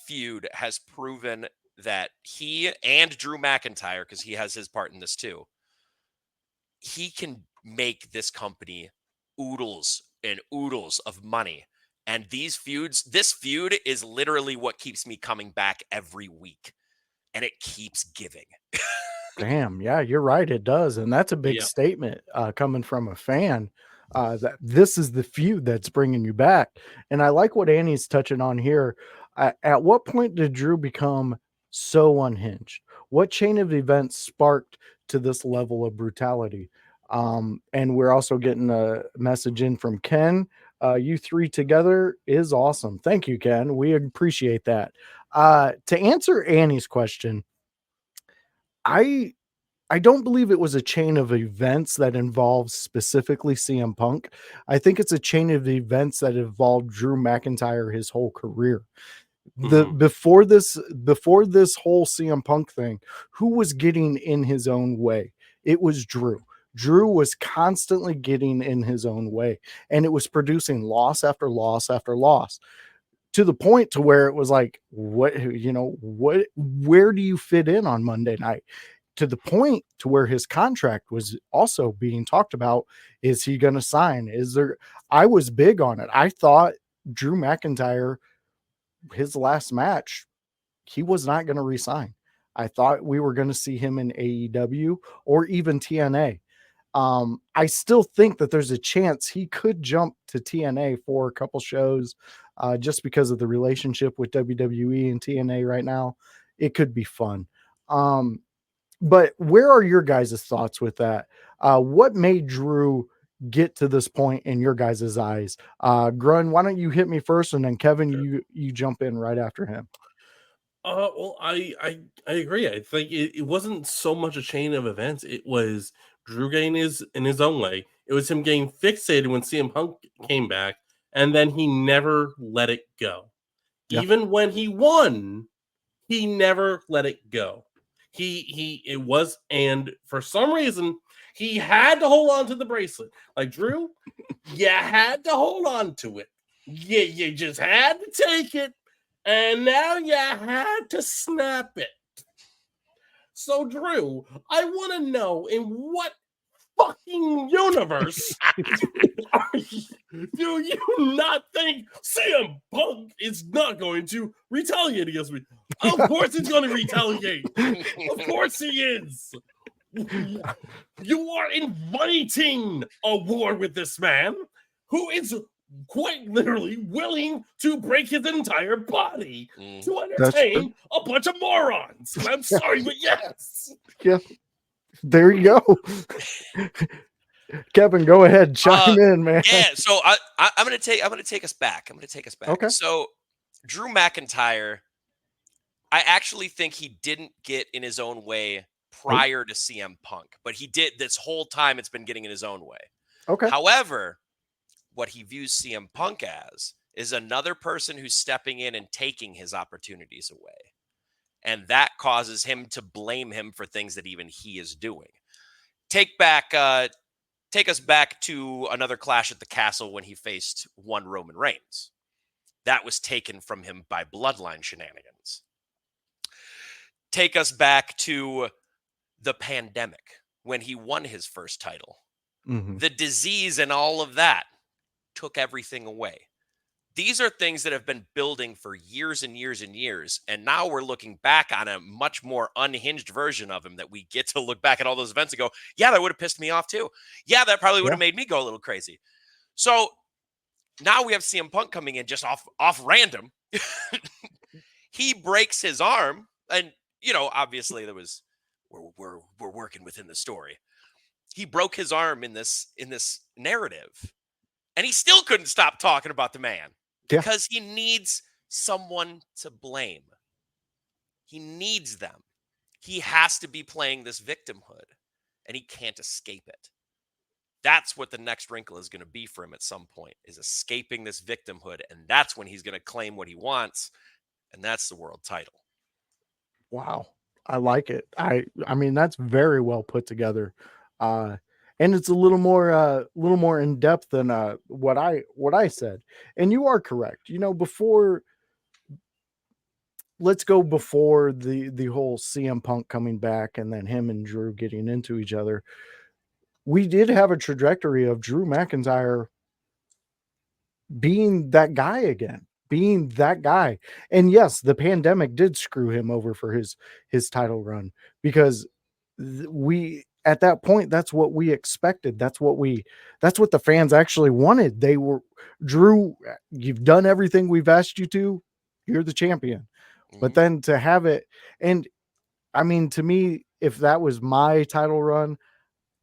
feud has proven that he and Drew McIntyre, because he has his part in this too, he can make this company oodles and oodles of money. And this feud is literally what keeps me coming back every week. And it keeps giving. Damn, yeah, you're right. It does. And that's a big statement coming from a fan, that this is the feud that's bringing you back. And I like what Annie's touching on here. At what point did Drew become so unhinged? What chain of events sparked to this level of brutality? And we're also getting a message in from Ken. You three together is awesome. Thank you, Ken. We appreciate that. To answer Annie's question, I don't believe it was a chain of events that involves specifically CM Punk. I think it's a chain of events that involved Drew McIntyre his whole career. Before this whole CM Punk thing, who was getting in his own way? It was Drew. Drew was constantly getting in his own way, and it was producing loss after loss after loss, to the point to where it was like, where do you fit in on Monday night? To the point to where his contract was also being talked about. Is he going to sign? I was big on it. I thought Drew McIntyre, his last match, he was not going to resign. I thought we were going to see him in AEW or even TNA. I still think that there's a chance he could jump to TNA for a couple shows, just because of the relationship with WWE and TNA right now. It could be fun. But where are your guys' thoughts with that? What made Drew get to this point in your guys' eyes? Grun, why don't you hit me first, and then Kevin, you jump in right after him. Well, I agree. I think it wasn't so much a chain of events. It was Drew getting in his own way. It was him getting fixated when CM Punk came back, and then he never let it go. Yeah. Even when he won, he never let it go. And for some reason, he had to hold on to the bracelet. Like, Drew, you had to hold on to it. You just had to take it, and now you had to snap it. So, Drew, I want to know, in what fucking universe do you not think CM Punk is not going to retaliate against me? Of course he's going to retaliate. Of course he is. You are inviting a war with this man who is quite literally willing to break his entire body to entertain a bunch of morons. I'm sorry, but yes. Yeah. There you go. Kevin, go ahead. Chime in, man. Yeah, so I'm gonna take us back. Okay. So Drew McIntyre, I actually think he didn't get in his own way prior to CM Punk, but he did this whole time. It's been getting in his own way. Okay. However, what he views CM Punk as is another person who's stepping in and taking his opportunities away. And that causes him to blame him for things that even he is doing. Take us back to another Clash at the Castle when he faced one Roman Reigns. That was taken from him by bloodline shenanigans. Take us back to the pandemic when he won his first title. Mm-hmm. The disease and all of that took everything away. These are things that have been building for years and years and years. And now we're looking back on a much more unhinged version of him that we get to look back at all those events and go, yeah, that would have pissed me off too. Yeah, that probably would have made me go a little crazy. So now we have CM Punk coming in just off random. He breaks his arm. And, obviously we're working within the story. He broke his arm in this narrative, and he still couldn't stop talking about the man Yeah. because he needs someone to blame. He needs them. He has to be playing this victimhood, and he can't escape it. That's what the next wrinkle is going to be for him at some point, is escaping this victimhood, and that's when he's going to claim what he wants, and that's the world title. Wow. I like it. I mean, that's very well put together. And it's a little more in depth than what I said. And you are correct. You know, let's go before the whole CM Punk coming back and then him and Drew getting into each other. We did have a trajectory of Drew McIntyre being that guy again, being that guy. And yes, the pandemic did screw him over for his title run, because we at that point, that's what we expected. That's what the fans actually wanted. They were, Drew, you've done everything we've asked you to. You're the champion. But then to have it, and I mean, to me, if that was my title run,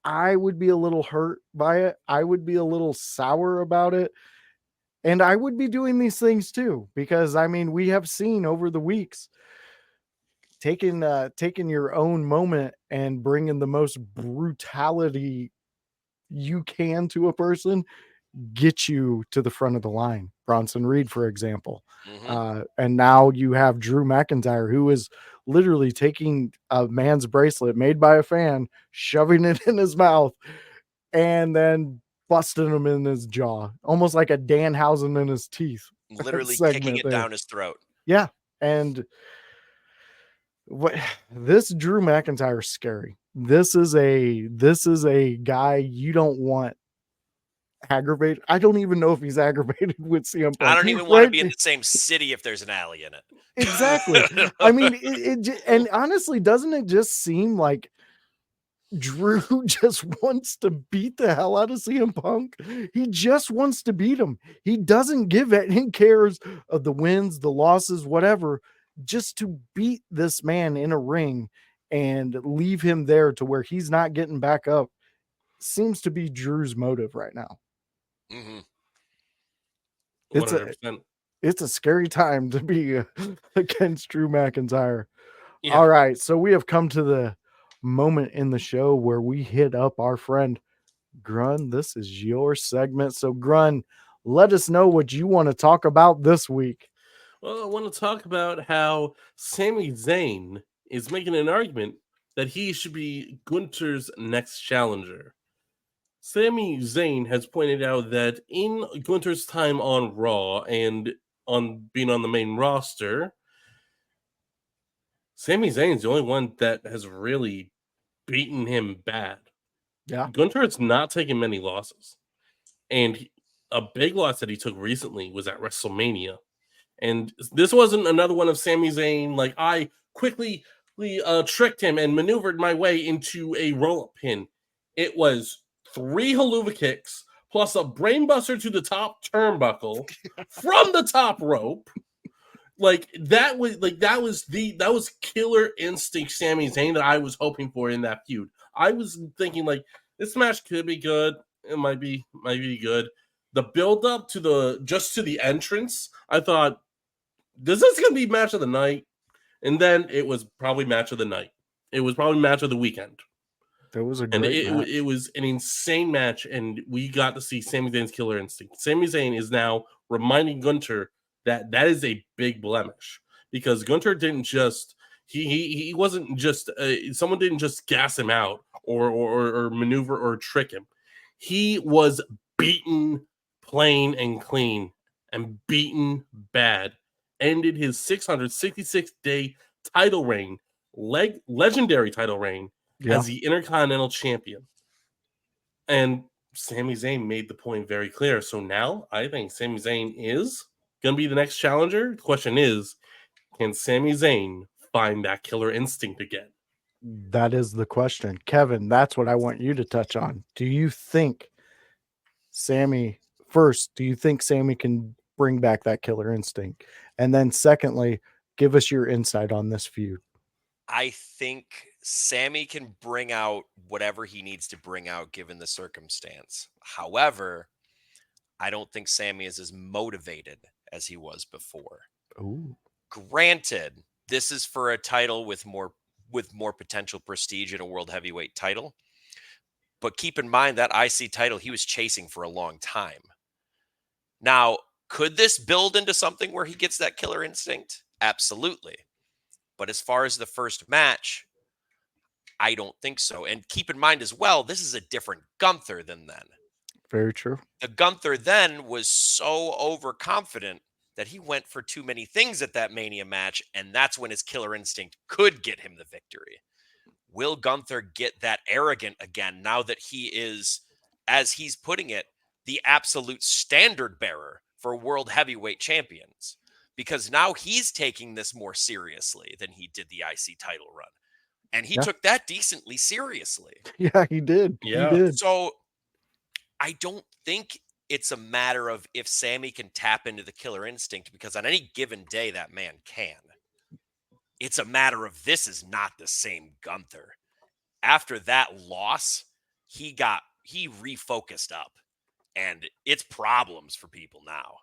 I would be a little hurt by it. I would be a little sour about it. And I would be doing these things too, because I mean, we have seen over the weeks, taking your own moment and bringing the most brutality you can to a person get you to the front of the line. Bronson Reed, for example. And now you have Drew McIntyre, who is literally taking a man's bracelet made by a fan, shoving it in his mouth, and then busting him in his jaw, almost like a Danhausen in his teeth. Literally kicking it down his throat. Yeah. And what this Drew McIntyre is scary. This is a guy you don't want aggravated. I don't even know if he's aggravated with CM Punk. I don't even want to be in the same city if there's an alley in it. Exactly. I mean, and honestly, doesn't it just seem like Drew just wants to beat the hell out of CM Punk? He just wants to beat him. He doesn't give it. He cares of the wins, the losses, whatever, just to beat this man in a ring and leave him there to where he's not getting back up. Seems to be Drew's motive right now. It's a scary time to be against Drew McIntyre. Yeah. All right, so we have come to the moment in the show where we hit up our friend Grun. This is your segment. So Grun, let us know what you want to talk about this week. Well, I want to talk about how Sami Zayn is making an argument that he should be Gunther's next challenger. Sami Zayn has pointed out that in Gunther's time on Raw and on being on the main roster, Sami Zayn's the only one that has really beaten him bad. Yeah. Gunther has not taken many losses. And a big loss that he took recently was at WrestleMania. And this wasn't another one of Sami Zayn, like, I quickly tricked him and maneuvered my way into a roll-up pin. It was 3 haluva kicks plus a brainbuster to the top turnbuckle from the top rope. That was killer instinct Sami Zayn that I was hoping for in that feud. I was thinking, like, this match could be good. It might be good. The build up to the entrance, I thought, this is gonna be match of the night. And then it was probably match of the night. It was probably match of the weekend. That was a great match. It was an insane match, and we got to see Sami Zayn's killer instinct. Sami Zayn is now reminding Gunther that is a big blemish, because Gunther didn't just he wasn't just someone didn't just gas him out or maneuver or trick him. He was beaten plain and clean and beaten bad. Ended his 666-day title reign, legendary title reign, as the Intercontinental Champion. And Sami Zayn made the point very clear. So now I think Sami Zayn is going to be the next challenger. The question is, can Sami Zayn find that killer instinct again? That is the question. Kevin, that's what I want you to touch on. Do you think Sami can bring back that killer instinct? And then secondly, give us your insight on this feud. I think Sammy can bring out whatever he needs to bring out given the circumstance. However, I don't think Sammy is as motivated as he was before. Ooh. Granted, this is for a title with more potential prestige in a world heavyweight title. But keep in mind that IC title he was chasing for a long time. Now, could this build into something where he gets that killer instinct? Absolutely. But as far as the first match, I don't think so. And keep in mind as well, this is a different Gunther than then. Very true. The Gunther then was so overconfident that he went for too many things at that Mania match, and that's when his killer instinct could get him the victory. Will Gunther get that arrogant again now that he is, as he's putting it, the absolute standard bearer for world heavyweight champions? Because now he's taking this more seriously than he did the IC title run. And he took that decently seriously. Yeah, he did. Yeah. He did. So I don't think it's a matter of if Sammy can tap into the killer instinct, because on any given day that man can. It's a matter of this is not the same Gunther. After that loss, he refocused up, and it's problems for people now.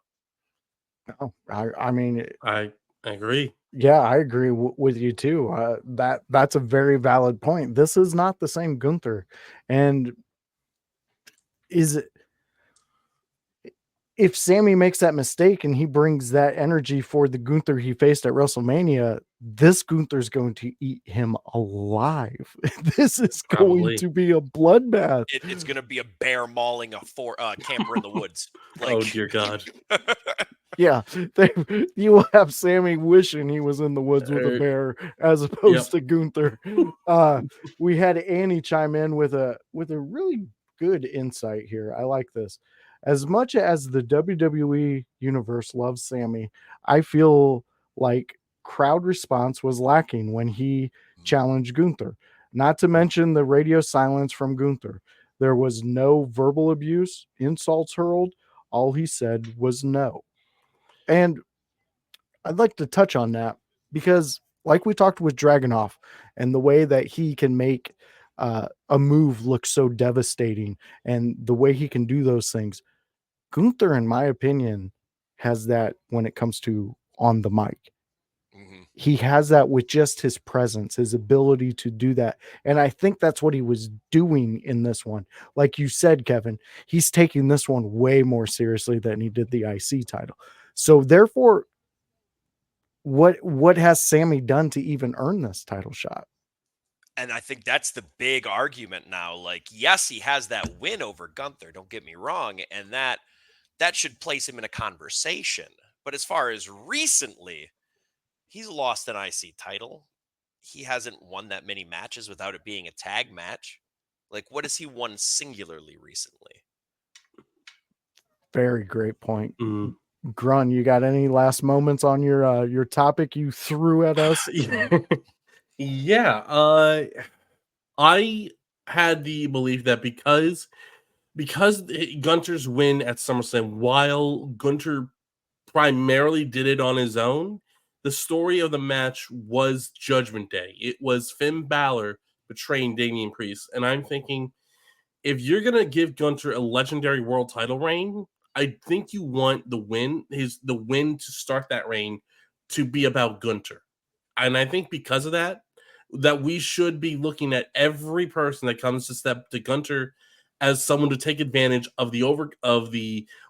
Oh, I mean, I agree. yeah, I agree with you too. That's a very valid point. This is not the same Gunther, and if Sammy makes that mistake and he brings that energy for the Gunther he faced at WrestleMania, this Gunther's going to eat him alive. This is going to be a bloodbath. It's going to be a bear mauling a camper in the woods. Oh, dear God. Yeah, you will have Sammy wishing he was in the woods with a bear as opposed to Gunther. We had Annie chime in with a really good insight here. I like this. As much as the WWE universe loves Sammy, I feel like crowd response was lacking when he challenged Gunther. Not to mention the radio silence from Gunther. There was no verbal abuse, insults hurled. All he said was no. And I'd like to touch on that because, like we talked with Dragunov and the way that he can make a move look so devastating and the way he can do those things, Gunther, in my opinion, has that when it comes to on the mic. Mm-hmm. He has that with just his presence, his ability to do that. And I think that's what he was doing in this one. Like you said, Kevin, he's taking this one way more seriously than he did the IC title. So therefore, what has Sammy done to even earn this title shot? And I think that's the big argument now. Like, yes, he has that win over Gunther, don't get me wrong, and that should place him in a conversation. But as far as recently, he's lost an IC title. He hasn't won that many matches without it being a tag match. Like, what has he won singularly recently? Very great point. Mm. Grun, you got any last moments on your topic you threw at us? Yeah. I had the belief that because Gunther's win at SummerSlam, while Gunther primarily did it on his own, the story of the match was Judgment Day. It was Finn Balor betraying Damian Priest. And I'm thinking, if you're going to give Gunther a legendary world title reign, I think you want the win to start that reign to be about Gunther. And I think because of that we should be looking at every person that comes to step to Gunther as someone to take advantage of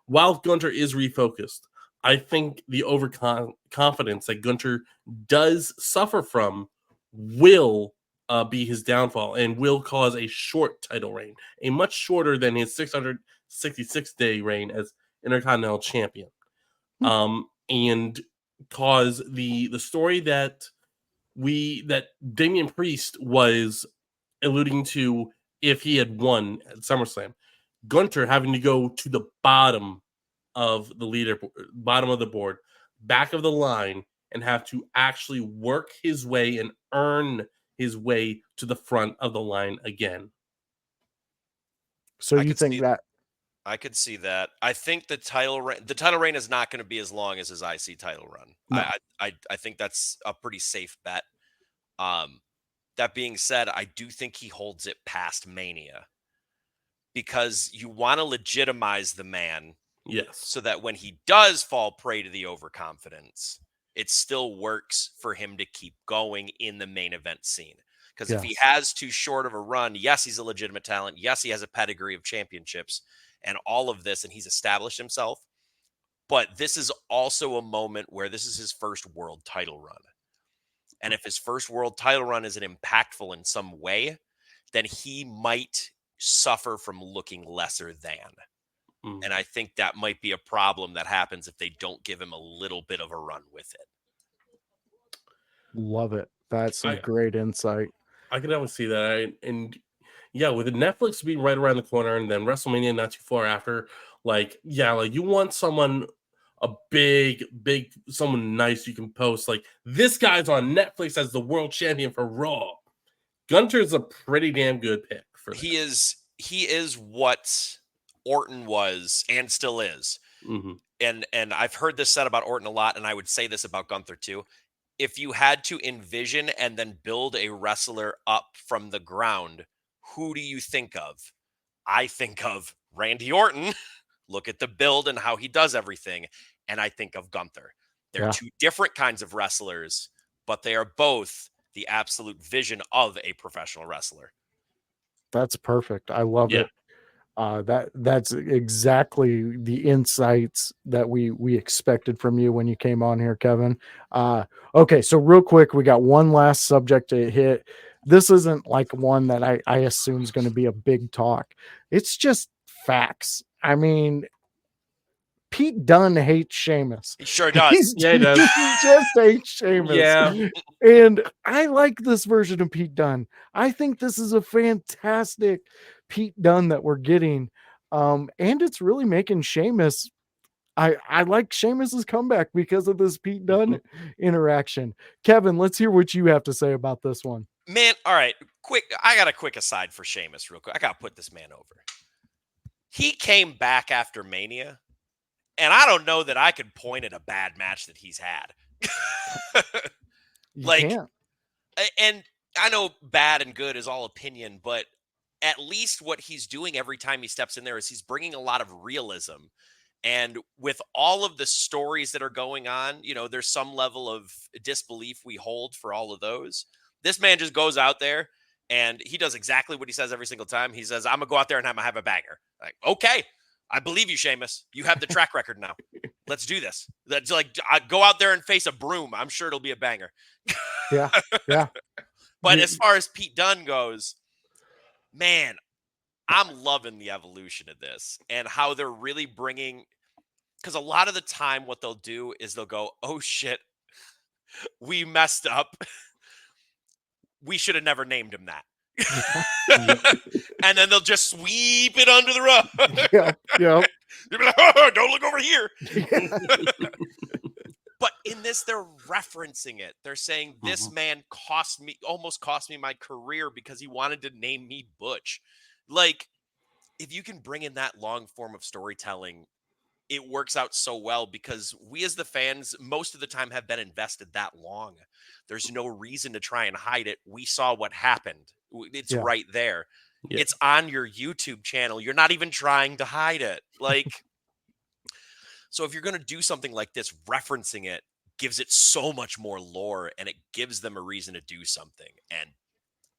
while Gunther is refocused. I think the overconfidence that Gunther does suffer from will be his downfall and will cause a short title reign, a much shorter than his 666-day reign as Intercontinental Champion, and cause the story that Damian Priest was alluding to if he had won at SummerSlam, Gunther having to go to the bottom of the board, back of the line, and have to actually work his way and earn his way to the front of the line again. So you think that? I could see that. I think the title reign is not going to be as long as his IC title run. No. I think that's a pretty safe bet. That being said, I do think he holds it past Mania because you want to legitimize the man Yes. so that when he does fall prey to the overconfidence, it still works for him to keep going in the main event scene. Because if he has too short of a run, yes, he's a legitimate talent. Yes, he has a pedigree of championships and all of this, and he's established himself. But this is also a moment where this is his first world title run. And if his first world title run isn't impactful in some way, then he might suffer from looking lesser than. And I think that might be a problem that happens if they don't give him a little bit of a run with it. Love it. That's some great insight. I can definitely see that. And yeah, with Netflix being right around the corner and then WrestleMania not too far after, like you want someone, a big, someone nice you can post. Like, this guy's on Netflix as the world champion for Raw. Gunter's a pretty damn good pick for that. He is what Orton was and still is. And I've heard this said about Orton a lot, and I would say this about Gunther too. If you had to envision and then build a wrestler up from the ground, who do you think of? I think of Randy Orton. Look at the build and how he does everything. And I think of Gunther. They're two different kinds of wrestlers, but they are both the absolute vision of a professional wrestler. That's perfect. I love it. That's exactly the insights that we expected from you when you came on here, Kevin. Okay, so real quick, we got one last subject to hit. This isn't like one that I assume is going to be a big talk. It's just facts. I mean, Pete Dunne hates Sheamus. He sure does. He does. He just hates Sheamus. Yeah. And I like this version of Pete Dunne. I think this is a fantastic Pete Dunne that we're getting. And it's really making Sheamus. I like Sheamus's comeback because of this Pete Dunne interaction. Kevin, let's hear what you have to say about this one. Man, all right. Quick, I got a quick aside for Sheamus real quick. I got to put this man over. He came back after Mania, and I don't know that I could point at a bad match that he's had. And I know bad and good is all opinion, but at least what he's doing every time he steps in there is he's bringing a lot of realism. And with all of the stories that are going on, there's some level of disbelief we hold for all of those. This man just goes out there and he does exactly what he says every single time. He says, I'm going to go out there and I'm going to have a banger. Like, okay, I believe you, Sheamus. You have the track record now. Let's do this. That's like, go out there and face a broom. I'm sure it'll be a banger. Yeah. But as far as Pete Dunne goes, man, I'm loving the evolution of this and how they're really bringing, because a lot of the time what they'll do is they'll go, oh shit, we messed up. We should have never named him that. And then they'll just sweep it under the rug. Yeah. You'll be like, oh, don't look over here. But in this, they're referencing it. They're saying this man almost cost me my career because he wanted to name me Butch. Like, if you can bring in that long form of storytelling, it works out so well because we as the fans most of the time have been invested that long. There's no reason to try and hide it. We saw what happened. It's right there. Yeah. It's on your YouTube channel. You're not even trying to hide it. Like, so if you're going to do something like this, referencing it gives it so much more lore and it gives them a reason to do something. And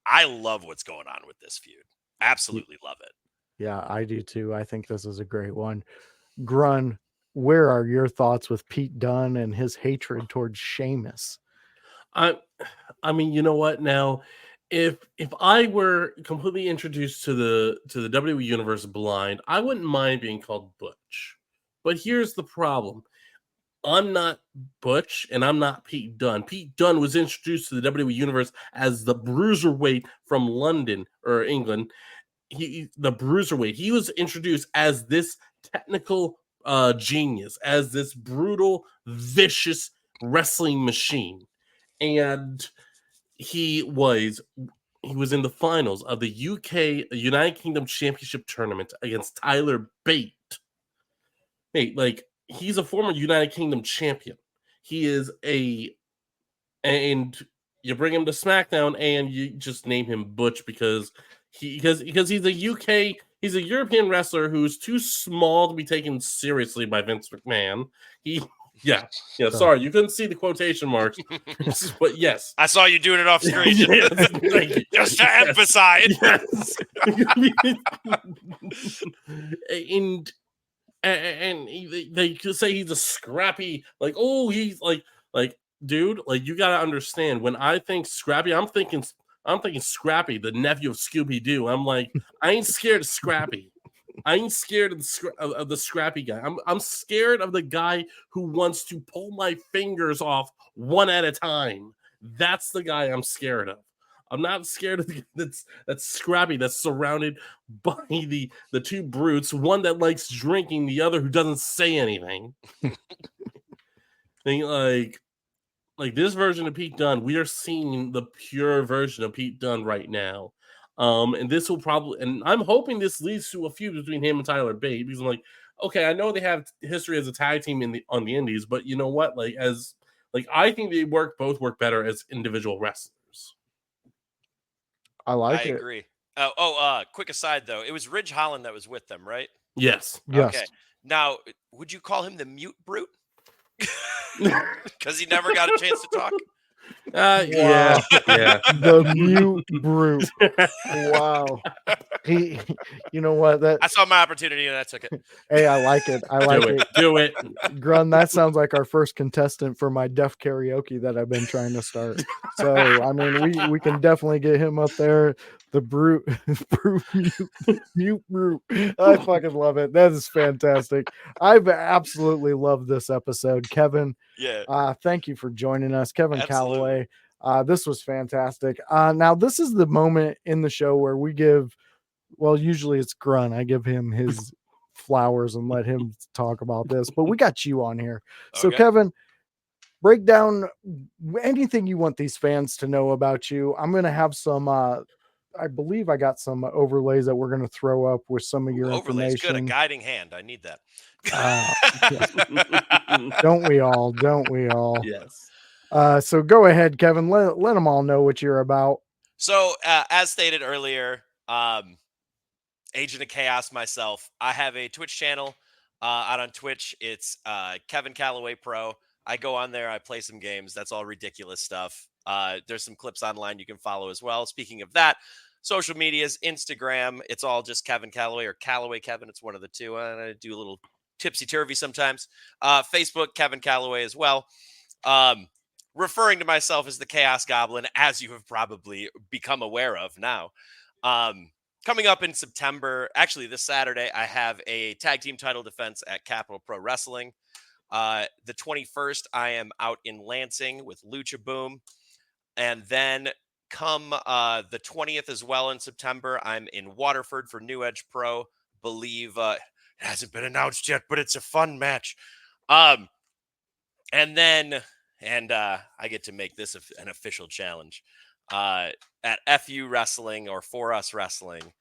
I love what's going on with this feud. Absolutely love it. Yeah, I do too. I think this is a great one. Grun, where are your thoughts with Pete Dunne and his hatred towards Sheamus? I mean, you know what? Now, if I were completely introduced to the WWE universe blind, I wouldn't mind being called Butch. But here's the problem. I'm not Butch and I'm not Pete Dunne. Pete Dunne was introduced to the WWE universe as the bruiserweight from London or England. The bruiserweight. He was introduced as this technical genius, as this brutal, vicious wrestling machine. And he was in the finals of the United Kingdom Championship Tournament against Tyler Bate. Hey, like, he's a former United Kingdom champion. He is and you bring him to SmackDown and you just name him Butch because he's a European wrestler who's too small to be taken seriously by Vince McMahon. Sorry, you couldn't see the quotation marks, but yes, I saw you doing it off screen. Yes, thank you. Just to emphasize. Yes. and they say he's a scrappy, like, oh, he's like dude, like, you gotta understand, when I think scrappy, I'm thinking Scrappy, the nephew of Scooby-Doo. I'm like, I ain't scared of Scrappy. I ain't scared of the scrappy guy. I'm scared of the guy who wants to pull my fingers off one at a time. That's the guy I'm scared of. I'm not scared of that's scrappy, that's surrounded by the two brutes, one that likes drinking, the other who doesn't say anything. Like this version of Pete Dunne, we are seeing the pure version of Pete Dunne right now. And this will probably, and I'm hoping this leads to a feud between him and Tyler Bate, because I'm like, okay, I know they have history as a tag team on the indies, but you know what? I think they both work better as individual wrestlers. I agree. Quick aside though, it was Ridge Holland that was with them, right? Yes. Okay. Now, would you call him the mute brute? Because he never got a chance to talk. Yeah. The mute brute. Wow. He, you know what? I saw my opportunity and I took it. Hey, I like it. Do it. Grun, that sounds like our first contestant for my deaf karaoke that I've been trying to start. So, I mean, we can definitely get him up there. The brute, mute brute. I fucking love it. That is fantastic. I've absolutely loved this episode, Kevin. Yeah. Thank you for joining us, Kevin Absolutely. Kalloway. This was fantastic. Now this is the moment in the show where we give, well, usually it's Grun. I give him his flowers and let him talk about this, but we got you on here. So Okay. Kevin, break down anything you want these fans to know about you. I'm going to have some, I believe I got some overlays that we're going to throw up with some of your Overlays, information. good, a guiding hand. I need that. Don't we all? Yes. So go ahead, Kevin. Let them all know what you're about. So, as stated earlier, Agent of Chaos myself. I have a Twitch channel out on Twitch. It's Kevin Kalloway Pro. I go on there. I play some games. That's all ridiculous stuff. There's some clips online you can follow as well. Speaking of that, social medias, Instagram, it's all just Kevin Kalloway or Kalloway Kevin. It's one of the two. I do a little tipsy-turvy sometimes. Facebook, Kevin Kalloway as well. Referring to myself as the Chaos Goblin, as you have probably become aware of now. Coming up in September, actually this Saturday, I have a tag team title defense at Capital Pro Wrestling. The 21st, I am out in Lansing with Lucha Boom. And then come the 20th as well in September, I'm in Waterford for New Edge Pro. Believe it hasn't been announced yet, but it's a fun match. And I get to make this an official challenge. At FU Wrestling or For Us Wrestling,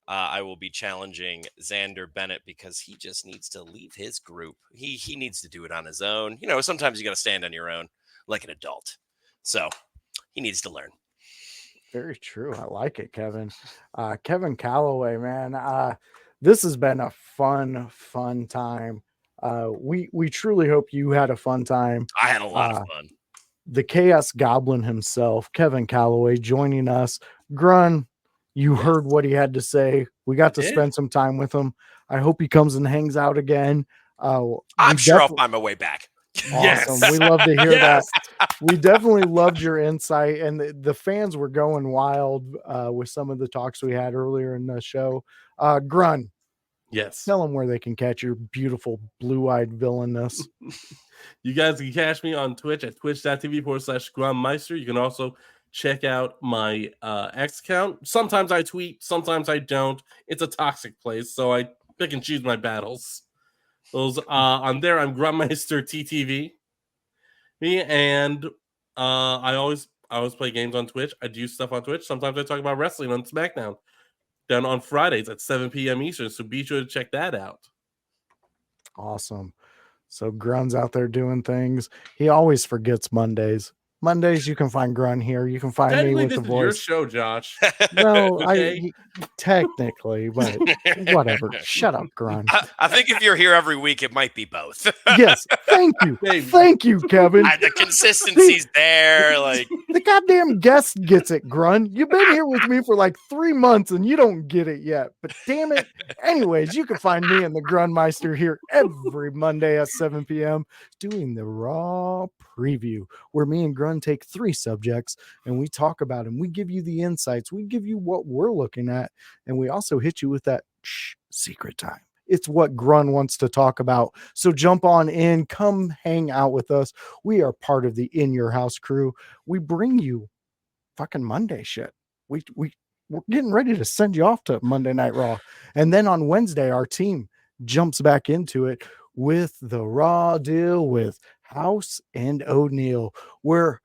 I will be challenging Xander Bennett because he just needs to leave his group. He needs to do it on his own. You know, sometimes you got to stand on your own like an adult. So he needs to learn. Very true. I like it, Kevin. Kevin Kalloway, man. This has been a fun time. We truly hope you had a fun time. I had a lot of fun. The Chaos Goblin himself, Kevin Kalloway, joining us. Grun, you heard what he had to say. We got to spend some time with him. I hope he comes and hangs out again. I'm sure I'll find my way back. Awesome. Yes. We love to hear that. We definitely loved your insight, and the fans were going wild with some of the talks we had earlier in the show. Grun, Yes. tell them where they can catch your beautiful blue-eyed villainness. You guys can catch me on Twitch at twitch.tv/GrunMeister. You can also check out my X account. Sometimes I tweet, sometimes I don't. It's a toxic place, so I pick and choose my battles. Those on there, I'm Grunmeister TTV. And I always play games on Twitch. I do stuff on Twitch. Sometimes I talk about wrestling on SmackDown. Down on Fridays at 7 p.m. Eastern. So be sure to check that out. Awesome. So Grun's out there doing things. He always forgets Mondays. Mondays, you can find Grun here. You can find me Technically, with this the is your voice. show, Josh. No, Okay. technically, but whatever. Shut up, Grun. I think if you're here every week, it might be both. Yes, thank you. Hey. Thank you, Kevin. The consistency's there. Like, The goddamn guest gets it, Grun. You've been here with me for like 3 months and you don't get it yet. But damn it. Anyways, you can find me and the Grunmeister here every Monday at 7 p.m. doing the Raw preview, where me and Grun take 3 subjects and we talk about them. We give you the insights. We give you what we're looking at. And we also hit you with that secret time. It's what Grun wants to talk about. So jump on in, come hang out with us. We are part of the In Your House crew. We bring you fucking Monday shit. We're getting ready to send you off to Monday Night Raw. And then on Wednesday, our team jumps back into it with the Raw deal with House and O'Neal, where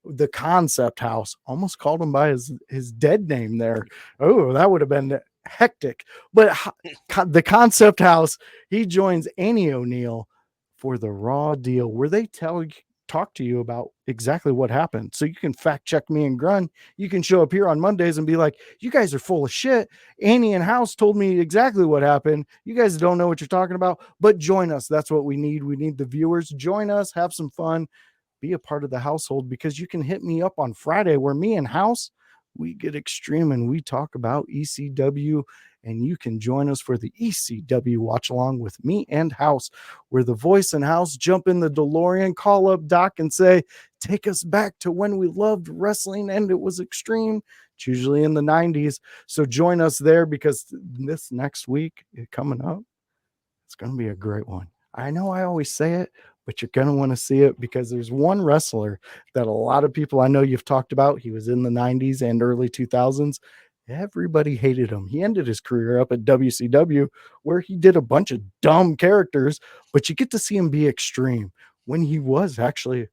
the Concept House, almost called him by his dead name there. Oh, that would have been hectic. But the Concept House, he joins Annie O'Neal for the Raw deal, where they talk to you about exactly what happened. So you can fact check me and Grun. You can show up here on Mondays and be like, you guys are full of shit. Annie and House told me exactly what happened. You guys don't know what you're talking about, but join us. That's what we need. We need the viewers. Join us, have some fun, be a part of the household, because you can hit me up on Friday where me and House, we get extreme and we talk about ECW, and you can join us for the ECW watch along with me and House, where the voice and House jump in the DeLorean, call up Doc and say, take us back to when we loved wrestling and it was extreme. It's usually in the 90s. So join us there, because this next week coming up, it's going to be a great one. I know I always say it, but you're going to want to see it, because there's one wrestler that a lot of people I know you've talked about. He was in the 90s and early 2000s. Everybody hated him. He ended his career up at WCW, where he did a bunch of dumb characters, but you get to see him be extreme when he was actually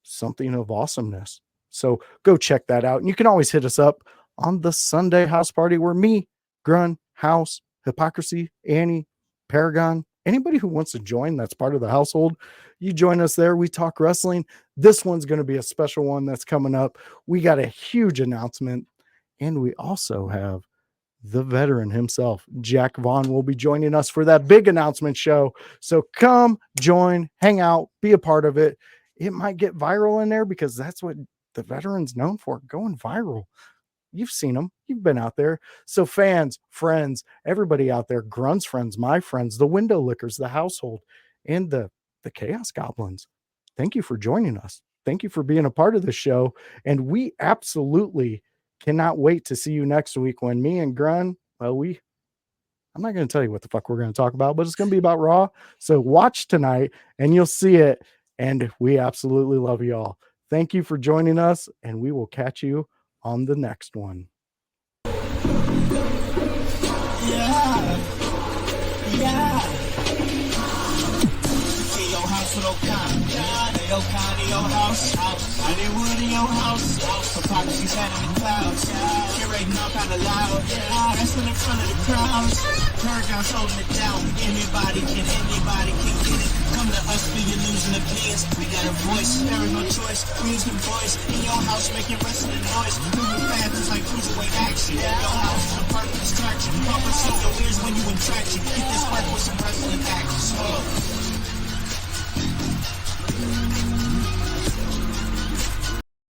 something of awesomeness. So go check that out. And you can always hit us up on the Sunday house party, where me, Grun, House, Hypocrisy, Annie, Paragon, anybody who wants to join, that's part of the household, you join us there. We talk wrestling. This one's going to be a special one that's coming up. We got a huge announcement, and we also have the veteran himself, Jack Vaughn, will be joining us for that big announcement show. So come join, hang out, be a part of it. It might get viral in there, because that's what the veteran's known for, going viral. You've seen them. You've been out there. So fans, friends, everybody out there, Grun's friends, my friends, the window lickers, the household, and the Chaos Goblins, thank you for joining us. Thank you for being a part of the show. And we absolutely cannot wait to see you next week, when me and Grun, I'm not going to tell you what the fuck we're going to talk about, but it's going to be about Raw. So watch tonight and you'll see it. And we absolutely love you all. Thank you for joining us, and we will catch you on the next one. Hypocrisy's head in the clouds. Curating all kind of loud. Wrestling in front of the crowds. Paragon's holding it down. Anybody can get it. Come to us for your losing opinions. We got a voice, there is no choice. Music and voice in your house, making wrestling noise. Moving fast, it's like cruiserweight action. Your house is a perfect distraction. Pump us in your ears when you in traction.